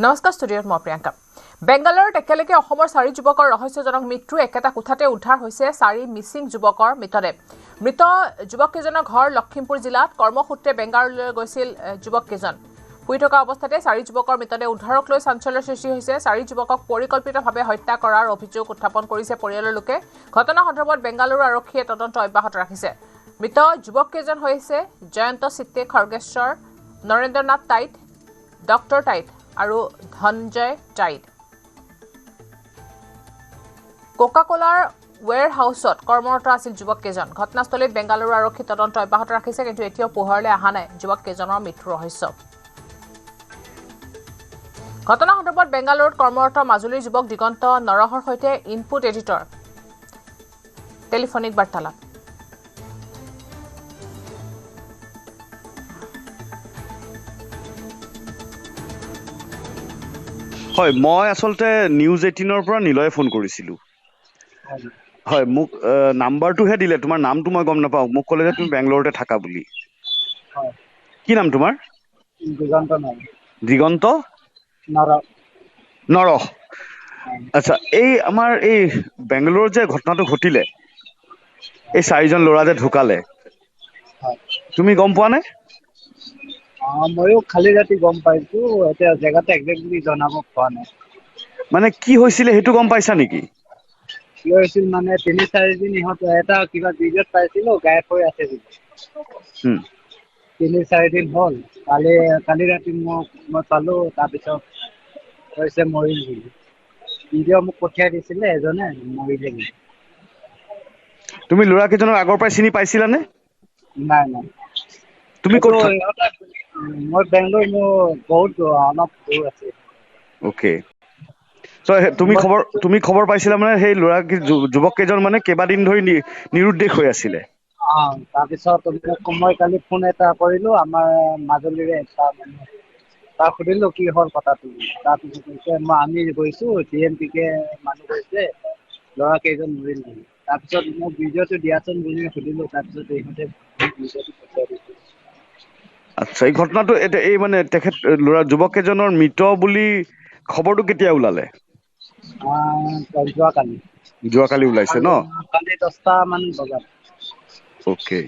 নমস্কাৰ ষ্টুডিঅ'ত মই প্ৰিয়ংকা বেংগালুৰুত একেলগে অসমৰ 4 যুৱকৰ ৰহস্যজনক মৃত্যু একেটা কোঠাতে উদ্ধাৰ হৈছে 4 মিছিং যুৱকৰ মৃতদেহ মৃত যুৱককেইজনৰ ঘৰ লখিমপুৰ জিলাত কৰ্মসূত্ৰে বেংগালুৰুলৈ গৈছিল যুৱককেইজন শুই থকা অৱস্থাতে 4 যুৱকৰ মৃতদেহ উদ্ধাৰক লৈ চাঞ্চল্যৰ সৃষ্টি হৈছে 4 যুৱকক পৰিকল্পিতভাৱে হত্যা কৰাৰ অভিযোগ উত্থাপন কৰিছে পৰিয়ালৰ লোকে ঘটনা সন্দৰ্ভত বেংগালুৰু আৰক্ষীয়ে তদন্ত অব্যাহত ৰাখিছে মৃত যুৱককেইজন হৈছে জয়ন্ত চিত্তে Khargeswar Narendranath tight doctor tight আৰু ধনজয় টাইট কোকা-কোলাৰ ওৱেৰ হাউচত কৰ্মৰত আছিল যুৱককেইজন ঘটনাস্থলীত বেংগালুৰু আৰক্ষী তদন্ত অব্যাহত ৰাখিছে কিন্তু এতিয়াও পোহৰলৈ অহা নাই যুৱককেইজনৰ মৃত্যুৰ ৰহস্য ঘটনা সন্দৰ্ভত বেংগালুৰুত কৰ্মৰত মাজুলীৰ যুৱক দিগন্ত নৰহৰ সৈতে ইনপুট এডিটৰ টেলিফোনিক বাৰ্তালাপ হয় মই আসলতে নিউজ 18 পৰা নিলয়ে ফোন কৰিছিলো হয় মোক নাম্বাৰটোহে দিলে তোমাৰ নামটো মই গম নাপাওঁ মোক ক'লে যে তুমি বেংগালুৰুতে থাকা বুলি হয় কি নাম তোমাৰ দিগন্ত নৰহ আচ্ছা এই আমাৰ এই বেংগালুৰুত যে ঘটনাটো ঘটিলে এই 4জন ল'ৰা যে ঢুকালে তুমি গম পোৱা নে ময়ো খালি ৰাতি গম পাইছো এতিয়া জেগাতে একজেক্টলি জনাব পৰা নাই মানে কি হৈছিলে সেইটো গম পাইছা নেকি কি হৈছিল মানে 3-4 দিন ইহঁত এটা কিবা ভিডিঅ'ত পাইছিলো গায়ব হৈ আছে বুলি 3-4 দিন হ'ল কালি ৰাতি মই পালো তাৰপিছত কৈছে মৰিল বুলি ভিডিঅ' মোক পঠিয়াই দিছিলে এজনে মৰিলে বুলি তুমি ল'ৰা কেইজনক আগৰ পৰাই চিনি পাইছিলানে নাই তুমি ক'ত মই বেংগলোৰ মোৰ বহুত অলপ দূৰ আছে ওকে চ তুমি খবৰ পাইছিলা মানে সেই ল'ৰা যুৱক কেইজন মানে কেইবাদিন ধৰি নিৰুদ্দেশ হৈ আছিলে তাৰপিছত মই কালি ফোন এটা কৰিলো আমাৰ মাজুলীৰে এটা মানে তাক সুধিলো কি হ'ল কথাটো তাৰপিছত কৈছে আমি গৈছো DMPK মানুহ গৈছে ল'ৰা কেইজন মৰিল বুলি তাৰপিছত মোক ভিডিঅ'টো দিয়াচোন বুলি সুধিলো তাৰপিছত ইহঁতে ভিডিঅ'টো পঠিয়াই দিছে আচ্ছা এই ঘটনাটো এই মানে তেখেত ল'ৰা যুৱক কেইজনৰ মৃত বুলি খবৰটো কেতিয়া ওলালে যোৱাকালি ওলাইছে ন কালি 10টা মান বজাত ওকে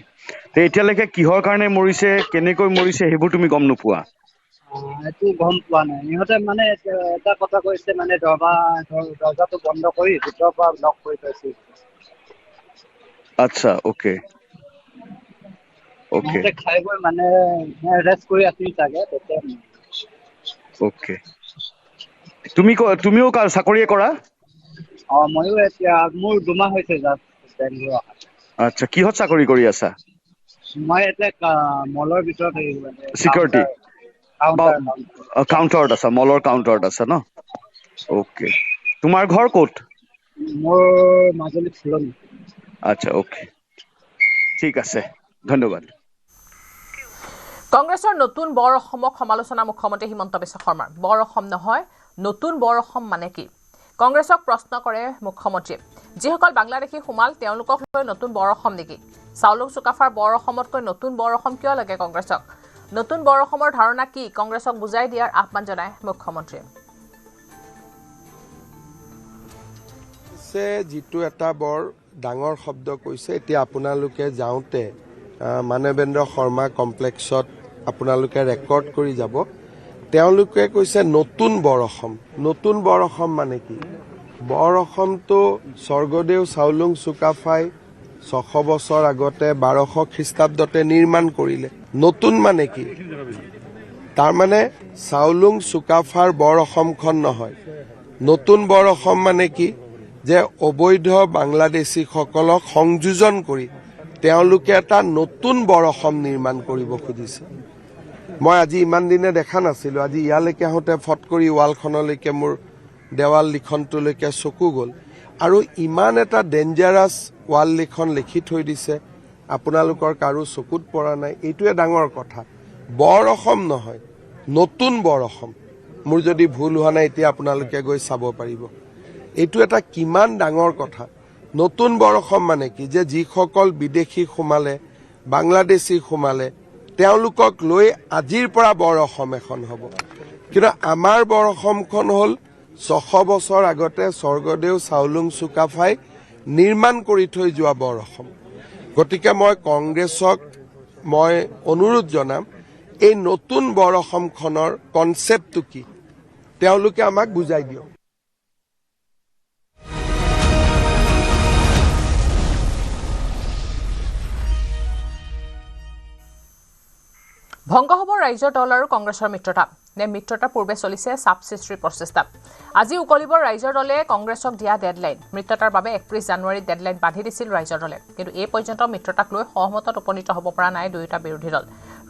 এতিয়ালৈকে কিহৰ কাৰণে মৰিছে কেনেকৈ মৰিছে সেইবোৰ তুমি গম নোপোৱা এইটো গম পোৱা নাই ইহঁতে মানে এটা কথা কৈছে মানে দৰ্জাটো বন্ধ কৰি ভিতৰৰ পৰা লক কৰি থৈছিল আচ্ছা ওকে ইহঁতে খাই বৈ মানে ৰেষ্ট কৰি আছিল চাগে তেতিয়া ওকে তুমিও চাকৰিয়ে কৰা ময়ো এতিয়া মোৰ 2 মাহ হৈছে জাষ্ট বেংগলোৰ অহা আচ্ছা কিহত চাকৰি কৰি আছা মই এতিয়া মলৰ ভিতৰত চিকিউৰিটি কাউণ্টাৰত আছা মলৰ কাউণ্টাৰত আছা ন ওকে তোমাৰ ঘৰ ক'ত মোৰ মাজুলী ফুলনি আচ্ছা ওকে ঠিক আছে ধন্যবাদ কংগ্ৰেছৰ নতুন বৰ অসমক সমালোচনা মুখ্যমন্ত্ৰী হিমন্ত বিশ্ব শৰ্মাৰ বৰ অসম নহয় নতুন বৰ অসম মানে কি কংগ্ৰেছক প্ৰশ্ন কৰে মুখ্যমন্ত্ৰীয়ে যিসকল বাংলাদেশী সোমাল তেওঁলোকক লৈ নতুন বৰ অসম নেকি চাউলুং চুকাফাৰ বৰ অসমতকৈ নতুন বৰ অসম কিয় লাগে কংগ্ৰেছক নতুন বৰ অসমৰ ধাৰণা কি কংগ্ৰেছক বুজাই দিয়াৰ আহ্বান জনায় মুখ্যমন্ত্ৰীয়ে যিটো এটা বৰ ডাঙৰ শব্দ কৈছে এতিয়া আপোনালোকে যাওঁতে মানৱেন্দ্ৰ শৰ্মা কমপ্লেক্সত আপোনালোকে ৰেকৰ্ড কৰি যাব তেওঁলোকে কৈছে নতুন বৰ অসম মানে কি বৰ অসমটো স্বৰ্গদেউ চাউলুং চুকাফাই 600 বছৰ আগতে 1200 খ্ৰীষ্টাব্দতে নিৰ্মাণ কৰিলে নতুন মানে কি তাৰমানে চাউলুং চুকাফাৰ বৰ অসমখন নহয় নতুন বৰ অসম মানে কি যে অবৈধ বাংলাদেশীসকলক সংযোজন কৰি তেওঁলোকে এটা নতুন বৰ অসম নিৰ্মাণ কৰিব খুজিছে মই আজি ইমান দিনে দেখা নাছিলো আজি ইয়ালৈকে আহোঁতে ফট কৰি ৱালখনলৈকে মোৰ দেৱাল লিখনটোলৈকে চকু গ'ল আৰু ইমান এটা ডেঞ্জাৰাছ ৱাল লিখন লিখি থৈ দিছে আপোনালোকৰ কাৰো চকুত পৰা নাই এইটোৱে ডাঙৰ কথা বৰ অসম নহয় নতুন বৰ অসম মোৰ যদি ভুল হোৱা নাই এতিয়া আপোনালোকে গৈ চাব পাৰিব এইটো এটা কিমান ডাঙৰ কথা নতুন বৰ অসম মানে কি যে যিসকল বিদেশী সোমালে বাংলাদেশী সোমালে তেওঁলোকক লৈ আজিৰ পৰা বৰ অসম এখন হ'ব। কিন্তু আমাৰ বৰ অসমখন হ'ল 600 বছৰ আগতে স্বৰ্গদেউ চাওলুং চুকাফাই নিৰ্মাণ কৰি থৈ যোৱা বৰ অসম। গতিকে মই কংগ্ৰেছক মই অনুৰোধ জনাম, এই নতুন বৰ অসমখনৰ কনচেপ্টটো কি তেওঁলোকে আমাক বুজাই দিয়ক। ভংগ হ'ব ৰাইজৰ দল আৰু কংগ্ৰেছৰ মিত্ৰতা। নে মিত্ৰতাৰ পূৰ্বে চলিছে চাপ সৃষ্টিৰ প্ৰচেষ্টা। আজি উকলিব ৰাইজৰ দলে কংগ্ৰেছক দিয়া ডেডলাইন। মিত্ৰতাৰ বাবে 31 জানুৱাৰীত ডেডলাইন বান্ধি দিছিল ৰাইজৰ দলে। কিন্তু এই পৰ্যন্ত মিত্ৰতাক লৈ সহমতত উপনীত হ'ব পৰা নাই দুয়োটা বিৰোধী দল।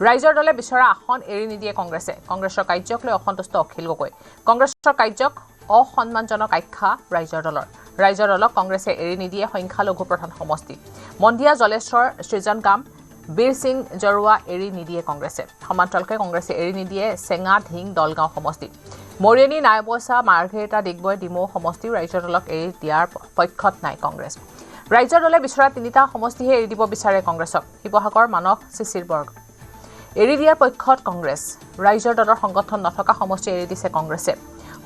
ৰাইজৰ দলে বিচৰা আসন এৰি নিদিয়ে কংগ্ৰেছে। কংগ্ৰেছৰ কাৰ্যক লৈ অসন্তুষ্ট অখিল গগৈ। কংগ্ৰেছৰ কাৰ্যক অসন্মানজনক আখ্যা ৰাইজৰ দলৰ। ৰাইজৰ দলক কংগ্ৰেছে এৰি নিদিয়ে সংখ্যালঘু প্ৰধান সমষ্টি। মন্দিয়া, জলেশ্বৰ, সৃজনগাম, বীৰ সিং জৰুৱা এৰি নিদিয়ে কংগ্ৰেছে। সমান্তৰালকৈ কংগ্ৰেছে এৰি নিদিয়ে চেঙা, ধিং, দলগাঁও সমষ্টি। মৰিয়নী, নাইবছা, মাৰ্ঘেৰিটা, ডিগবৈ, ডিমৌ সমষ্টিও ৰাইজৰ দলক এৰি দিয়াৰ পক্ষত নাই কংগ্ৰেছ। ৰাইজৰ দলে বিচৰা 3টা সমষ্টিহে এৰি দিব বিচাৰে কংগ্ৰেছক। শিৱসাগৰ, মানস, চিচিৰবৰ্গ এৰি দিয়াৰ পক্ষত কংগ্ৰেছ। ৰাইজৰ দলৰ সংগঠন নথকা সমষ্টি এৰি দিছে কংগ্ৰেছে।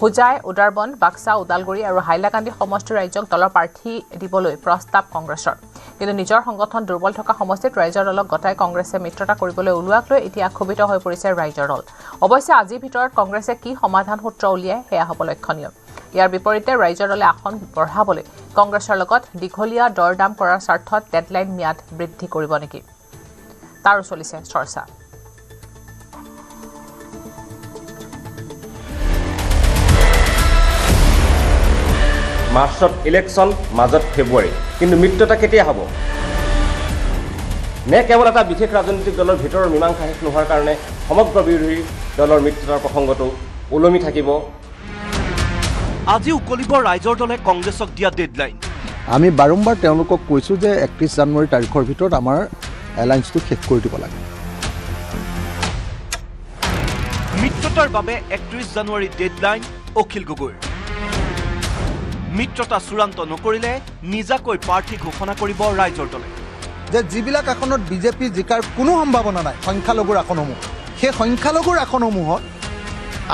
হোজাই, উদাৰবন, বাক্সা, ওদালগুৰি আৰু হাইলাকান্দি সমষ্টিৰ ৰাইজক দলৰ প্ৰাৰ্থী দিবলৈ প্ৰস্তাৱ কংগ্ৰেছৰ। কিন্তু নিজৰ সংগঠন দুৰ্বল থকা সমষ্টিত ৰাইজৰ দলক গতাই কংগ্ৰেছে মিত্ৰতা কৰিবলৈ ওলোৱাক লৈ এতিয়া ক্ষোভিত হৈ পৰিছে ৰাইজৰ দল। অৱশ্যে আজিৰ ভিতৰত কংগ্ৰেছে কি সমাধান সূত্ৰ উলিয়ায় সেয়া হ'ব লক্ষণীয়। ইয়াৰ বিপৰীতে ৰাইজৰ দলে আসন বঢ়াবলৈ কংগ্ৰেছৰ লগত দীঘলীয়া দৰদাম কৰাৰ স্বাৰ্থত ডেডলাইন ম্যাদ বৃদ্ধি কৰিব নেকি, তাৰো চলিছে চৰ্চা। মাৰ্চত ইলেকশ্যন, মাজত ফেব্ৰুৱাৰী। কিন্তু মিত্ৰতা কেতিয়া হ'ব? নে কেৱল এটা বিশেষ ৰাজনৈতিক দলৰ ভিতৰৰ মীমাংসা শেষ নোহোৱাৰ কাৰণে সমগ্ৰ বিৰোধী দলৰ মিত্ৰতাৰ প্ৰসংগটো ওলমি থাকিব? আজি উকলিব ৰাইজৰ দলে কংগ্ৰেছক দিয়া ডেডলাইন। আমি বাৰম্বাৰ তেওঁলোকক কৈছোঁ যে 31 জানুৱাৰী তাৰিখৰ ভিতৰত আমাৰ এলায়েন্সটো শেষ কৰি দিব লাগে। মিত্ৰতাৰ বাবে 31 জানুৱাৰী ডেডলাইন অখিল গগৈৰ। মিত্ৰতা চূড়ান্ত নকৰিলে নিজাকৈ প্ৰাৰ্থী ঘোষণা কৰিব ৰাইজৰ দলে। যে যিবিলাক আসনত বিজেপি জিকাৰ কোনো সম্ভাৱনা নাই, সংখ্যালঘুৰ আসনসমূহ, সেই সংখ্যালঘুৰ আসনসমূহত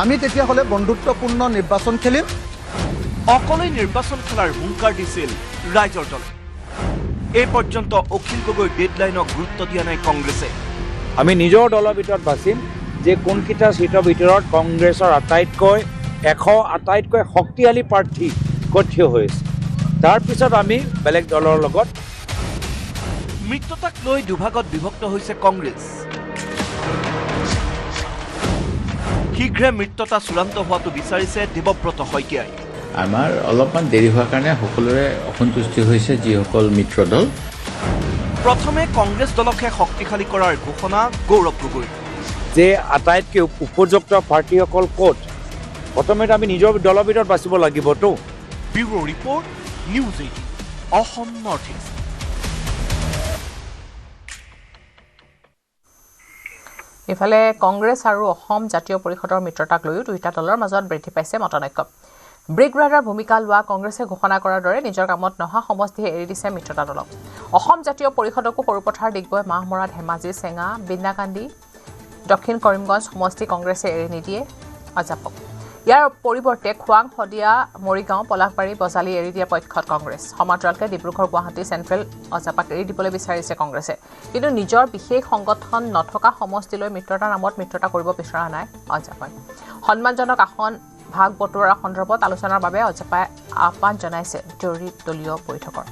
আমি তেতিয়াহ'লে বন্ধুত্বপূৰ্ণ নিৰ্বাচন খেলিম। অকলেই নিৰ্বাচন খেলাৰ হুংকাৰ দিছিল ৰাইজৰ দলে। এই পৰ্যন্ত অখিল গগৈৰ ডেডলাইনক গুৰুত্ব দিয়া নাই কংগ্ৰেছে। আমি নিজৰ দলৰ ভিতৰত বাচিম যে কোনকেইটা চিটৰ ভিতৰত কংগ্ৰেছৰ আটাইতকৈ শক্তিশালী প্ৰাৰ্থী থিয় হৈ আছে। তাৰপিছত আমি বেলেগ দলৰ লগত। মিত্ৰতাক লৈ দুভাগত বিভক্ত হৈছে কংগ্ৰেছ। শীঘ্ৰে মিত্ৰতা চূড়ান্ত হোৱাটো বিচাৰিছে দেৱব্ৰত শইকীয়াই। আমাৰ অলপমান দেৰি হোৱাৰ কাৰণে সকলোৰে অসন্তুষ্টি হৈছে যিসকল মিত্ৰ দল। প্ৰথমে কংগ্ৰেছ দলকে শক্তিশালী কৰাৰ ঘোষণা গৌৰৱ গগৈ। যে আটাইতকৈ উপযুক্ত প্ৰাৰ্থীসকল ক'ত, প্ৰথমে আমি নিজৰ দলৰ ভিতৰত বাচিব লাগিবতো। Bureau report, news 18 Assam north east. ইফালে কংগ্ৰেছ আৰু অসম জাতীয় পৰিষদৰ মিত্ৰতাক লৈও দুয়োটা দলৰ মাজত বৃদ্ধি পাইছে মতানৈক্য। ব্ৰিগ ব্ৰাদাৰ ভূমিকা লোৱা কংগ্ৰেছে ঘোষণা কৰাৰ দৰে নিজৰ কামত নহা সমষ্টিহে এৰি দিছে মিত্ৰতা দলক। অসম জাতীয় পৰিষদকো সৰুপথাৰ, ডিগবৈ, মাহমৰা, ধেমাজি, চেঙা, বিন্দাকান্দি, দক্ষিণ কৰিমগঞ্জ সমষ্টি কংগ্ৰেছে এৰি নিদিয়ে অজাপক। ইয়াৰ পৰিৱৰ্তে খোৱাং, শদিয়া, মৰিগাঁও, পলাশবাৰী, বজালী এৰি দিয়া পক্ষত কংগ্ৰেছ। সমান্তৰালকৈ ডিব্ৰুগড়, গুৱাহাটী, চেণ্ট্ৰেল অজাপাক এৰি দিবলৈ বিচাৰিছে কংগ্ৰেছে। কিন্তু নিজৰ বিশেষ সংগঠন নথকা সমষ্টিলৈ মিত্ৰতাৰ নামত মিত্ৰতা কৰিব বিচৰা নাই অজাপাই। সন্মানজনক আসন ভাগ বটোৱাৰা সন্দৰ্ভত আলোচনাৰ বাবে অজাপাই আহ্বান জনাইছে জৰুৰী দলীয় বৈঠকৰ।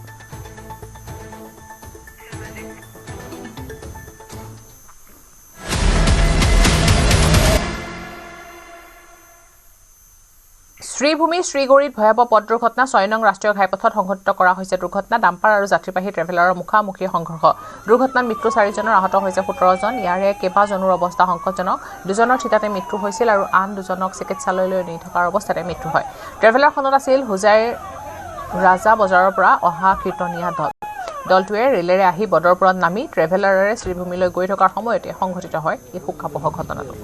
শ্ৰীভূমি শ্ৰীগৌৰীত ভয়াৱহ পথ দুৰ্ঘটনা। 6 নং ৰাষ্ট্ৰীয় ঘাইপথত সংঘটিত কৰা হৈছে দুৰ্ঘটনা। ডাম্পাৰ আৰু যাত্ৰীবাহী ট্ৰেভেলাৰৰ মুখামুখি সংঘৰ্ষ। দুৰ্ঘটনাত মৃত্যু 4 জনৰ, আহত হৈছে 17 জন। ইয়াৰে কেইবাজনৰ অৱস্থা সংকটজনক। 2 জনৰ থিতাতে মৃত্যু হৈছিল আৰু আন 2 জনক চিকিৎসালয়লৈ নি থকাৰ অৱস্থাতে মৃত্যু হয়। ট্ৰেভেলাৰখনত আছিল হোজাইৰ ৰাজা বজাৰৰ পৰা অহা কীৰ্তনীয়া দল। দলটোৱে ৰেলেৰে আহি বদৰপুৰত নামি ট্ৰেভেলাৰেৰে শ্ৰীভূমিলৈ গৈ থকাৰ সময়তে সংঘটিত হয় এই শোকাবহ ঘটনাটো।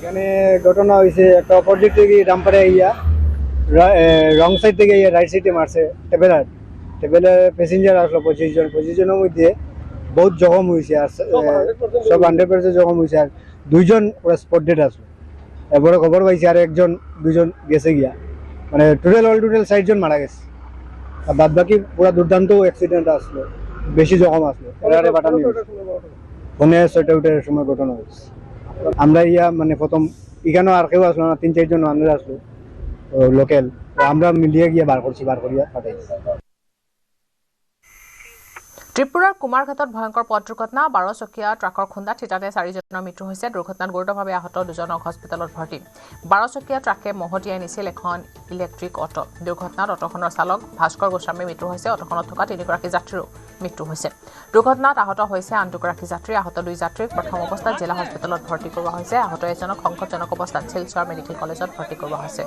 এখানে ঘটনা হয়েছে একটা অপোজিট থেকে ডাম্পারে ইয়া রং সাইড থেকে রাইট সাইডে মারছে ট্রেভেলার, টেবেলে প্যাসেঞ্জার আসলো 25 জনের মধ্যে বহুত জখম হয়েছে আর সব 100% জখম হয়েছে আর 2 জন ওরা স্পট ডেড আসলো এবারে খবর পাইছে আর 2 জন গেছে গিয়া মানে টোটাল 60 জন মারা গেছে আর বাদ বাকি পুরো দুর্দান্ত অ্যাক্সিডেন্ট আসলো বেশি জখম আসলো এরারে পাঠানো ফোনে 6টা উঠার সময় ঘটনা হয়েছে আমরা মানে প্রথম এখানেও আর কেউ আসলো না 3-4 জন মানুষ আসলো লোকাল আমরা মিলিয়ে গিয়ে বার করিয়া পাঠাইছি ত্ৰিপুৰাৰ কুমাৰঘাটত ভয়ংকৰ পথ দুৰ্ঘটনা 12 চকীয়া ট্ৰাকৰ খুন্দাত থিতাতে 4 জনৰ মৃত্যু হৈছে দুৰ্ঘটনাত গুৰুতৰভাৱে আহত 2 জনক হস্পিটেলত ভৰ্তি 12 চকীয়া ট্ৰাকে মহতিয়াই নিছিল এখন ইলেক্ট্ৰিক অটো দুৰ্ঘটনাত অটোখনৰ চালক ভাস্কৰ গোস্বামীৰ মৃত্যু হৈছে অটোখনত থকা 3 গৰাকী যাত্ৰীৰো মৃত্যু হৈছে দুৰ্ঘটনাত আহত হৈছে আন 2 গৰাকী যাত্ৰী আহত 2 যাত্ৰীক প্ৰথম অৱস্থাত জিলা হস্পিটেলত ভৰ্তি কৰোৱা হৈছে আহত এজনক সংকটজনক অৱস্থাত শিলচৰ মেডিকেল কলেজত ভৰ্তি কৰোৱা হৈছে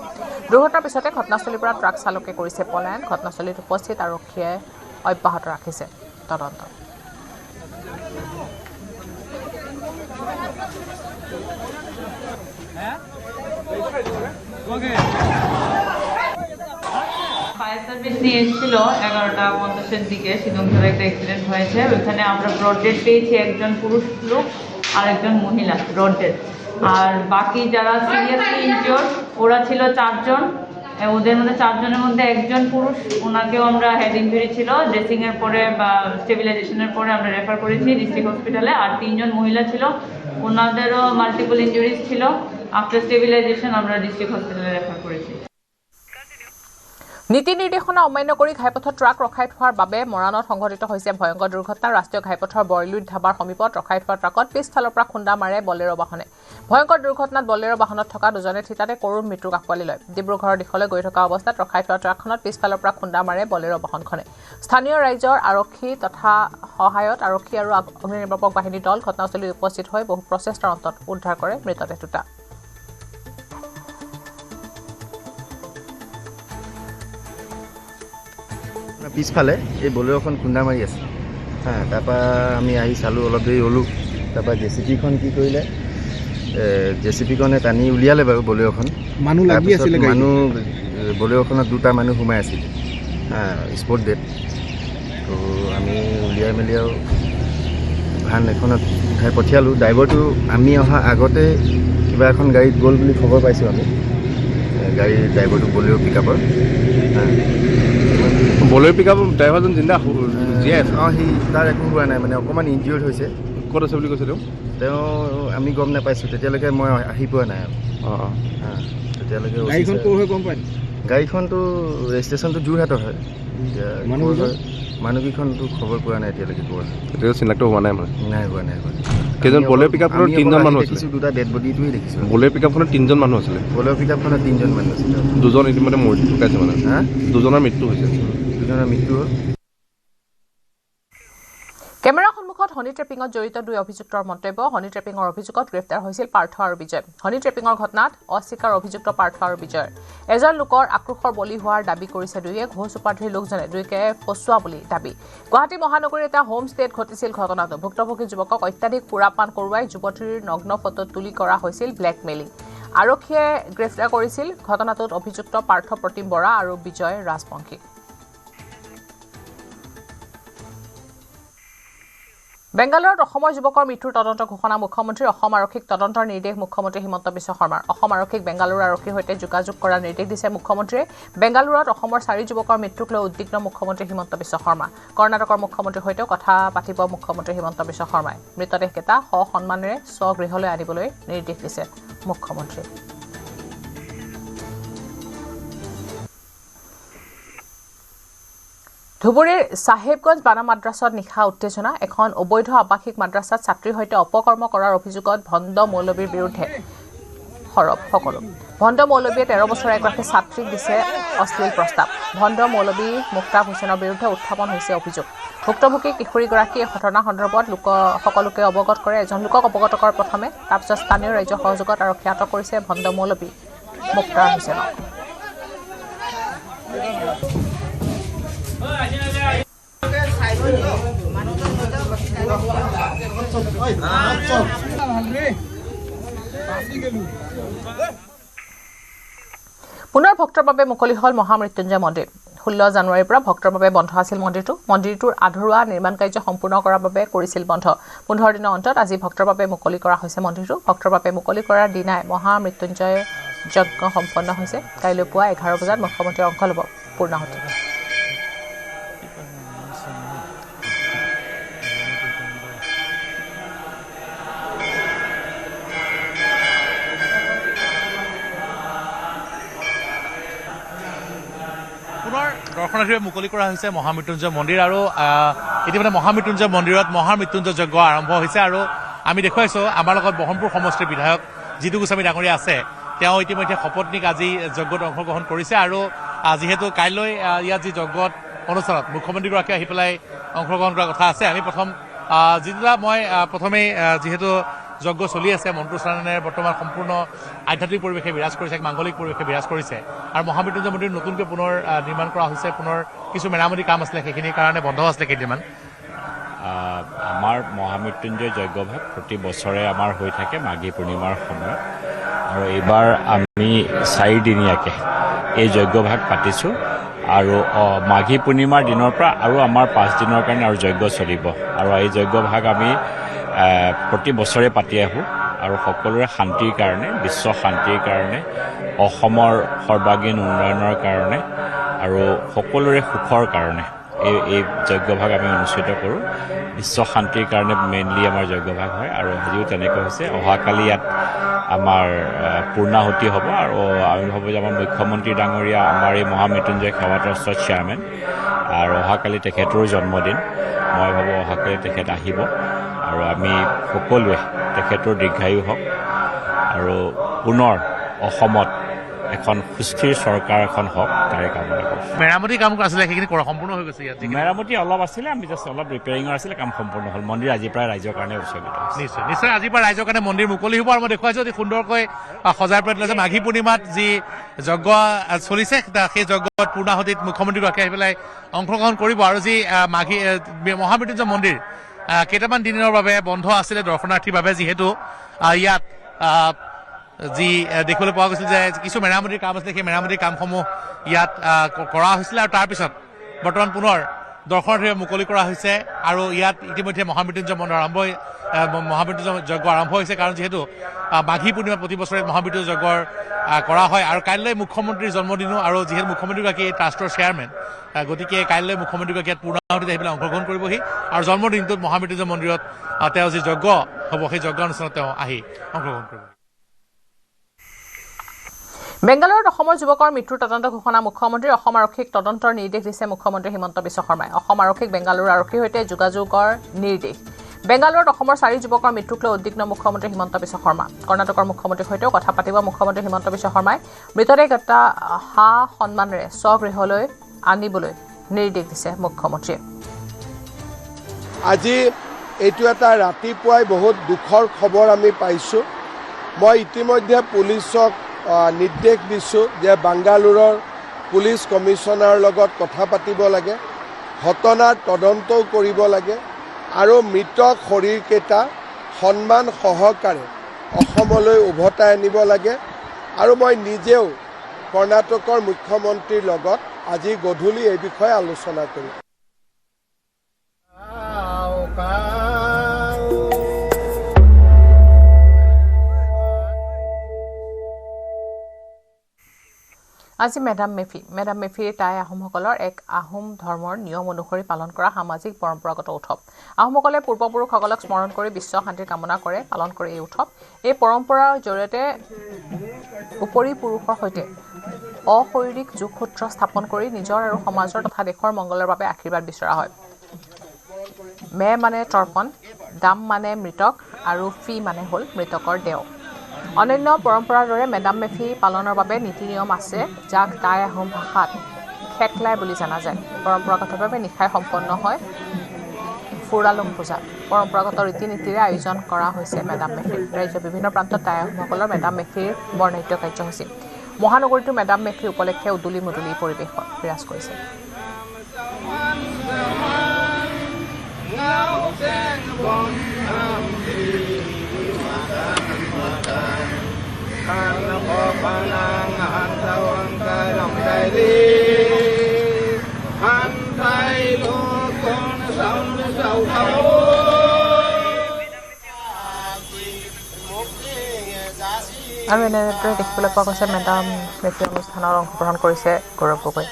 দুৰ্ঘটনাৰ পিছতে ঘটনাস্থলীৰ পৰা ট্ৰাক চালকে কৰিছে পলায়ন ঘটনাস্থলীত উপস্থিত আৰক্ষীয়ে অব্যাহত ৰাখিছে তদন্ত ফায়ার সার্ভিস নিয়ে এসেছিল 11:50 দিকে সিদ্ধংসরে একটা অ্যাক্সিডেন্ট হয়েছে ওখানে আমরা ব্রড ডেড পেয়েছি একজন পুরুষ লোক আর একজন মহিলা ব্রড ডেড আর বাকি যারা সিরিয়াসলি ইনজিওর্ড ওরা ছিল 4 জন ওদের মধ্যে 4 জনের মধ্যে একজন পুরুষ ওনাকেও আমরা হেড ইনজুরি ছিল ড্রেসিং এর পরে বা স্টেবিলাইজেশনের পরে আমরা রেফার করেছি ডিস্ট্রিক্ট হসপিটালে আর 3 জন মহিলা ছিল ওনাদেরও মাল্টিপল ইনজুরিজ ছিল আফটার স্টেবিলাইজেশন আমরা ডিস্ট্রিক্ট হসপিটালে রেফার করেছি নীতি নিৰ্দেশনা অমান্য কৰি ঘাইপথত ট্ৰাক ৰখাই থোৱাৰ বাবে মৰাণত সংঘটিত হৈছে ভয়ংকৰ দুৰ্ঘটনা ৰাষ্ট্ৰীয় ঘাইপথৰ বৰলুইত ধাবাৰ সমীপত ৰখাই থোৱা ট্ৰাকত পিছফালৰ পৰা খুন্দা মাৰে বলেৰো বাহনে ভয়ংকৰ দুৰ্ঘটনাত বলেৰো বাহনত থকা 2 জনে থিতাতে কৰুণ মৃত্যুক আঁকোৱালি লয় ডিব্ৰুগড়ৰ দিশলৈ গৈ থকা অৱস্থাত ৰখাই থোৱা ট্ৰাকখনত পিছফালৰ পৰা খুন্দা মাৰে বলেৰো বাহনখনে স্থানীয় ৰাইজৰ আৰক্ষী তথা সহায়ত আৰক্ষী আৰু অগ্নিনিৰ্বাপক বাহিনী দল ঘটনাস্থলীত উপস্থিত হৈ বহু প্ৰচেষ্টাৰ অন্তত উদ্ধাৰ কৰে মৃতদেহ দুটা পিছফালে এই বলেৰোখন খুন্দা মাৰি আছে তাৰপৰা আমি আহি চালোঁ অলপ দেৰি ৰ'লোঁ তাৰপৰা জেচিপিখন কি কৰিলে জেচিপিখনে টানি উলিয়ালে বাৰু বলেৰোখন মানুহ লাগি আছিলে মানুহ বলেৰোখনত 2টা মানুহ সোমাই আছিল স্পট ডেড তো আমি উলিয়াই মেলি আৰু ভান এখনত উঠাই পঠিয়ালোঁ ড্ৰাইভাৰটো আমি অহা আগতে কিবা এখন গাড়ীত গ'ল বুলি খবৰ পাইছোঁ আমি গাড়ীৰ ড্ৰাইভাৰটো বলেৰো পিকআপৰ বলেৰো পিকআপ ড্ৰাইভাৰজন জিন্দা জীয়াই আছে সি তাৰ একো হোৱা নাই মানে অকণমান ইনজিয়ৰ্ড হৈছে ক'ত আছে বুলি কৈছে তেওঁ আমি গম নাপাইছোঁ তেতিয়ালৈকে মই আহি পোৱা নাই তেতিয়ালৈকে গাড়ীখন ক'ৰ হৈ গম পায় গাড়ীখনটো ৰেজিষ্ট্ৰেশ্যনটো যোৰহাটৰ হয় মানুহকেইখনটো খবৰ পোৱা নাই এতিয়ালৈকে পোৱা এতিয়া চিনাক্ত হোৱা নাই মানে নাই হোৱা কেইজন বলেৰো পিকআপখনত 3জন মানুহ আছিলে দেখিছোঁ 2টা ডেড বডিটোৱে দেখিছোঁ বলেৰো পিকআপখনত 3জন মানুহ আছিলে বলেৰো পিকআপখনত 3জন মানুহ আছিলে 2 জন ইতিমধ্যে মৰি ঢুকাইছে মানে 2 জনৰ মৃত্যু হৈছে 2 জনৰ মৃত্যু হ'ল কেমেৰা সন্মুখত হনি ট্ৰেপিঙত জড়িত 2 অভিযুক্তৰ মন্তব্য হনি ট্ৰেপিঙৰ অভিযোগত গ্ৰেপ্তাৰ হৈছিল পাৰ্থ আৰু বিজয় হনি ট্ৰেপিঙৰ ঘটনাত অস্বীকাৰ অভিযুক্ত পাৰ্থ আৰু বিজয় এজন লোকৰ আক্ৰোশৰ বলি হোৱাৰ দাবী কৰিছে দুয়ে ঘোষ উপাধিৰ লোকজনে দুইকে ফচুৱা বুলি দাবী গুৱাহাটী মহানগৰীৰ এটা হোম ষ্টেত ঘটিছিল ঘটনাটো ভুক্তভোগী যুৱকক অত্যাধিক সুৰাপান কৰোৱাই যুৱতীৰ নগ্ন ফটো তুলি কৰা হৈছিল ব্লেকমেইলিং আৰক্ষীয়ে গ্ৰেপ্তাৰ কৰিছিল ঘটনাটোত অভিযুক্ত পাৰ্থ প্ৰতিম বৰা আৰু বিজয় ৰাজবংশী বেংগালুৰুত অসমৰ যুৱকৰ মৃত্যুৰ তদন্ত ঘোষণা মুখ্যমন্ত্ৰী অসম আৰক্ষীক তদন্তৰ নিৰ্দেশ মুখ্যমন্ত্ৰী হিমন্ত বিশ্ব শৰ্মাৰ অসম আৰক্ষীক বেংগালুৰু আৰক্ষীৰ সৈতে যোগাযোগ কৰাৰ নিৰ্দেশ দিছে মুখ্যমন্ত্ৰীয়ে বেংগালুৰুত অসমৰ 4 যুৱকৰ মৃত্যুক লৈ উদ্বিগ্ন মুখ্যমন্ত্ৰী হিমন্ত বিশ্ব শৰ্মা কৰ্ণাটকৰ মুখ্যমন্ত্ৰীৰ সৈতেও কথা পাতিব মুখ্যমন্ত্ৰী হিমন্ত বিশ্ব শৰ্মাই মৃতদেহকেইটা সন্মানেৰে স্বগৃহলৈ আনিবলৈ নিৰ্দেশ দিছে মুখ্যমন্ত্ৰীয়ে ধুবুৰীৰ সাহেবগঞ্জ বানা মাদ্ৰাসাত নিশা উত্তেজনা এখন অবৈধ আৱাসিক মাদ্ৰাসাত ছাত্ৰীৰ সৈতে অপকৰ্ম কৰাৰ অভিযোগত ভণ্ড মৌলবীৰ বিৰুদ্ধে সৰব সকলো ভণ্ড মৌলবীয়ে 13 বছৰীয়া এগৰাকী ছাত্ৰীক দিছে অশ্লীল প্ৰস্তাৱ ভণ্ড মৌলবী মুক্তাব হুছেইনৰ বিৰুদ্ধে উত্থাপন হৈছে অভিযোগ ভুক্তভোগী কিশোৰীগৰাকীয়ে ঘটনা সন্দৰ্ভত সকলোকে অৱগত কৰে এজন লোকক অৱগত কৰাৰ প্ৰথমে তাৰপিছত স্থানীয় ৰাইজৰ সহযোগত আৰক্ষীয়ে আটক কৰিছে ভণ্ড মৌলবী মুক্তাব হুছেইনক পুনৰ ভক্তৰ বাবে মুকলি হল মহামৃত্যুঞ্জয় মন্দিৰ 16 জানুৱাৰীৰ পৰা ভক্তৰ বাবে বন্ধ আছিল মন্দিৰটো। মন্দিৰটোৰ আধৰুৱা নিৰ্মাণ কাৰ্য সম্পূৰ্ণ কৰাৰ বাবে কৰিছিল বন্ধ। 15 দিনৰ অন্তত আজি ভক্তৰ বাবে মুকলি কৰা হৈছে মন্দিৰটো। ভক্তৰ বাবে মুকলি কৰাৰ দিনাই মহামৃত্যুঞ্জয় যজ্ঞ সম্পন্ন হৈছে। কাইলৈ পুৱা 11 বজাত মুখ্যমন্ত্ৰীৰ অংশ ল'ব পূৰ্ণাহুতি। দৰ্শনাৰ্থীৰে মুকলি কৰা হৈছে মহামৃত্যুঞ্জয় মন্দিৰ আৰু ইতিমধ্যে মহামৃত্যুঞ্জয় মন্দিৰত মহামৃত্যুঞ্জয় যজ্ঞ আৰম্ভ হৈছে আৰু আমি দেখুৱাইছোঁ আমাৰ লগত বহৰমপুৰ সমষ্টিৰ বিধায়ক জিতু গোস্বামী ডাঙৰীয়া আছে। তেওঁ ইতিমধ্যে শপতনিক আজি যজ্ঞত অংশগ্ৰহণ কৰিছে আৰু যিহেতু কাইলৈ ইয়াত যি যজ্ঞত অনুষ্ঠানত মুখ্যমন্ত্ৰীগৰাকী আহি পেলাই অংশগ্ৰহণ কৰাৰ কথা আছে। আমি প্ৰথমেই যিহেতু যজ্ঞ চলি আছে, মন্ত্ৰোচ্চাৰণেৰে বৰ্তমান সম্পূৰ্ণ আধ্যাত্মিক পৰিৱেশে বিৰাজ কৰিছে, এক মাংগলিক পৰিৱেশে বিৰাজ কৰিছে আৰু মহামৃত্যুঞ্জয় মন্দিৰ নতুনকৈ পুনৰ নিৰ্মাণ কৰা হৈছে। পুনৰ কিছু মেৰামতি কাম আছিলে, সেইখিনিৰ কাৰণে বন্ধ আছিলে কেইদিনমান। আমাৰ মহামৃত্যুঞ্জয় যজ্ঞভাগ প্ৰতি বছৰে আমাৰ হৈ থাকে মাঘী পূৰ্ণিমাৰ সময়ত আৰু এইবাৰ আমি 4 দিনীয়াকৈ এই যজ্ঞভাগ পাতিছোঁ আৰু মাঘী পূৰ্ণিমাৰ দিনৰ পৰা আৰু আমাৰ 5 দিনৰ কাৰণে আৰু যজ্ঞ চলিব আৰু এই যজ্ঞভাগ আমি প্ৰতি বছৰে পাতি আহোঁ আৰু সকলোৰে শান্তিৰ কাৰণে, বিশ্ব শান্তিৰ কাৰণে, অসমৰ সৰ্বাংগীন উন্নয়নৰ কাৰণে আৰু সকলোৰে সুখৰ কাৰণে এই যজ্ঞভাগ আমি অনুষ্ঠিত কৰোঁ। বিশ্ব শান্তিৰ কাৰণে মেইনলি আমাৰ যজ্ঞভাগ হয় আৰু আজিও তেনেকৈ হৈছে। অহাকালি ইয়াত আমাৰ পূৰ্ণাহুতি হ'ব আৰু আমি ভাবোঁ যে আমাৰ মুখ্যমন্ত্ৰী ডাঙৰীয়া আমাৰ এই মহামৃত্যুঞ্জয় সেৱা ট্ৰাষ্টৰ চেয়াৰমেন আৰু অহাকালি তেখেতৰো জন্মদিন। মই ভাবোঁ অহাকালি তেখেত আহিব আৰু আমি সকলোৱে তেখেতৰ দীৰ্ঘায়ু হওক আৰু পুনৰ অসমত এখন সুস্থিৰ চৰকাৰ এখন হওক তাৰে কামনা কৰিছোঁ। মেৰামতি কাম আছিলে, সেইখিনি কৰা সম্পূৰ্ণ হৈ গৈছে। ইয়াত মেৰামতি অলপ আছিলে, আমি জাষ্ট অলপ ৰিপেয়াৰিঙৰ আছিলে, কাম সম্পূৰ্ণ হ'ল। মন্দিৰ আজিৰ পৰা ৰাইজৰ কাৰণে উৎসৰ্গিত হৈছে। নিশ্চয় আজিৰ পৰা ৰাইজৰ কাৰণে মন্দিৰ মুকলি হ'ব আৰু মই দেখুৱাইছোঁ অতি সুন্দৰকৈ সজাই পৰাই তুলিছে। মাঘী পূৰ্ণিমাত যি যজ্ঞ চলিছে সেই যজ্ঞত পূৰ্ণাহুতিত মুখ্যমন্ত্ৰীগৰাকী আহি পেলাই অংশগ্ৰহণ কৰিব আৰু যি মহামৃত্যুঞ্জয় মন্দিৰ কেইটামান দিনৰ বাবে বন্ধ আছিলে দৰ্শনাৰ্থীৰ বাবে, যিহেতু ইয়াত যি দেখিবলৈ পোৱা গৈছিল যে কিছু মেৰামতিৰ কাম আছিলে, সেই মেৰামতিৰ কামসমূহ ইয়াত কৰা হৈছিলে আৰু তাৰপিছত বৰ্তমান পুনৰ দৰ্শনাৰ্থীৰে মুকলি কৰা হৈছে আৰু ইয়াত ইতিমধ্যে মহামৃত্যুঞ্জয় মহামৃত্যুঞ্জয় যজ্ঞ আৰম্ভ হৈছে। কাৰণ যিহেতু মাঘী পূৰ্ণিমা প্ৰতি বছৰে মহামৃত্যুঞ্জয় যজ্ঞ কৰা হয় আৰু কাইলৈ মুখ্যমন্ত্ৰীৰ জন্মদিনো আৰু যিহেতু মুখ্যমন্ত্ৰীগৰাকী এই ট্ৰাষ্টৰ চেয়াৰমেন, গতিকে কাইলৈ মুখ্যমন্ত্ৰীগৰাকী ইয়াত পূৰ্ণাহুতিত আহি পেলাই অংশগ্ৰহণ কৰিবহি আৰু জন্মদিনটোত মহামৃত্যুঞ্জয় মন্দিৰত তেওঁ যি যজ্ঞ হ'ব সেই যজ্ঞ অনুষ্ঠানত তেওঁ আহি অংশগ্ৰহণ কৰিব। বেংগালুৰুত অসমৰ যুৱকৰ মৃত্যুৰ তদন্ত ঘোষণা মুখ্যমন্ত্ৰীৰ। অসম আৰক্ষীক তদন্তৰ নিৰ্দেশ দিছে মুখ্যমন্ত্ৰী হিমন্ত বিশ্ব শৰ্মাই। অসম আৰক্ষীক বেংগালুৰু আৰক্ষীৰ সৈতে যোগাযোগৰ নিৰ্দেশ। বেংগালুৰুত অসমৰ 4 যুৱকৰ মৃত্যুক লৈ উদ্বিগ্ন মুখ্যমন্ত্ৰী হিমন্ত বিশ্ব শৰ্মা। কৰ্ণাটকৰ মুখ্যমন্ত্ৰীৰ সৈতেও কথা পাতিব মুখ্যমন্ত্ৰী হিমন্ত বিশ্ব শৰ্মাই। মৃতদেহ এটা সন্মানেৰে স্বগৃহলৈ আনিবলৈ নিৰ্দেশ দিছে মুখ্যমন্ত্ৰীয়ে। আজি এইটো এটা ৰাতিপুৱাই বহুত দুখৰ খবৰ আমি পাইছোঁ। মই ইতিমধ্যে পুলিচক নিৰ্দেশ দিছোঁ যে বাংগালুৰুৰ পুলিচ কমিশ্যনাৰৰ লগত কথা পাতিব লাগে, ঘটনাৰ তদন্তও কৰিব লাগে আৰু মৃত শৰীৰকেইটা সন্মান সহকাৰে অসমলৈ উভতাই আনিব লাগে। আৰু মই নিজেও কৰ্ণাটকৰ মুখ্যমন্ত্ৰীৰ লগত আজি গধূলি এই বিষয়ে আলোচনা কৰিম। আজি মেডাম মেফি টাই আহোমসকলৰ এক আহোম ধৰ্মৰ নিয়ম অনুসৰি পালন কৰা সামাজিক পৰম্পৰাগত উৎসৱ। আহোমসকলে পূৰ্বপুৰুষসকলক স্মৰণ কৰি বিশ্ব শান্তিৰ কামনা কৰে পালন কৰে এই উৎসৱ। এই পৰম্পৰাৰ জৰিয়তে উপৰি পুৰুষৰ সৈতে অশাৰীৰিক যোগসূত্ৰ স্থাপন কৰি নিজৰ আৰু সমাজৰ তথা দেশৰ মংগলৰ বাবে আশীৰ্বাদ বিচৰা হয়। মে মানে তৰ্পণ, দাম মানে মৃতক আৰু ফি মানে হ'ল মৃতকৰ দেও। অনন্য পৰম্পৰাৰ দৰে মেডাম মেফি পালনৰ বাবে নীতি নিয়ম আছে, যাক টাই আহোম ভাষাত খেকলাই বুলি জনা যায়। পৰম্পৰাগতভাৱে নিশাই সম্পন্ন হয় ফুৰালুং পূজা। পৰম্পৰাগত ৰীতি নীতিৰে আয়োজন কৰা হৈছে মেডাম মেফিৰ। ৰাজ্যৰ বিভিন্ন প্ৰান্তত টাই আহোমসকলৰ মেডাম মেফিৰ বৰ্ণাঢ্য কাৰ্যসূচী। মহানগৰীতো মেডাম মেফি উপলক্ষে উদুলি মুদুলি পৰিৱেশ বিৰাজ কৰিছে। আৰু এনেদৰে দেখিবলৈ পোৱা গৈছে মেডাম মেফি অনুষ্ঠানত অংশগ্ৰহণ কৰিছে গৌৰৱ গগৈ।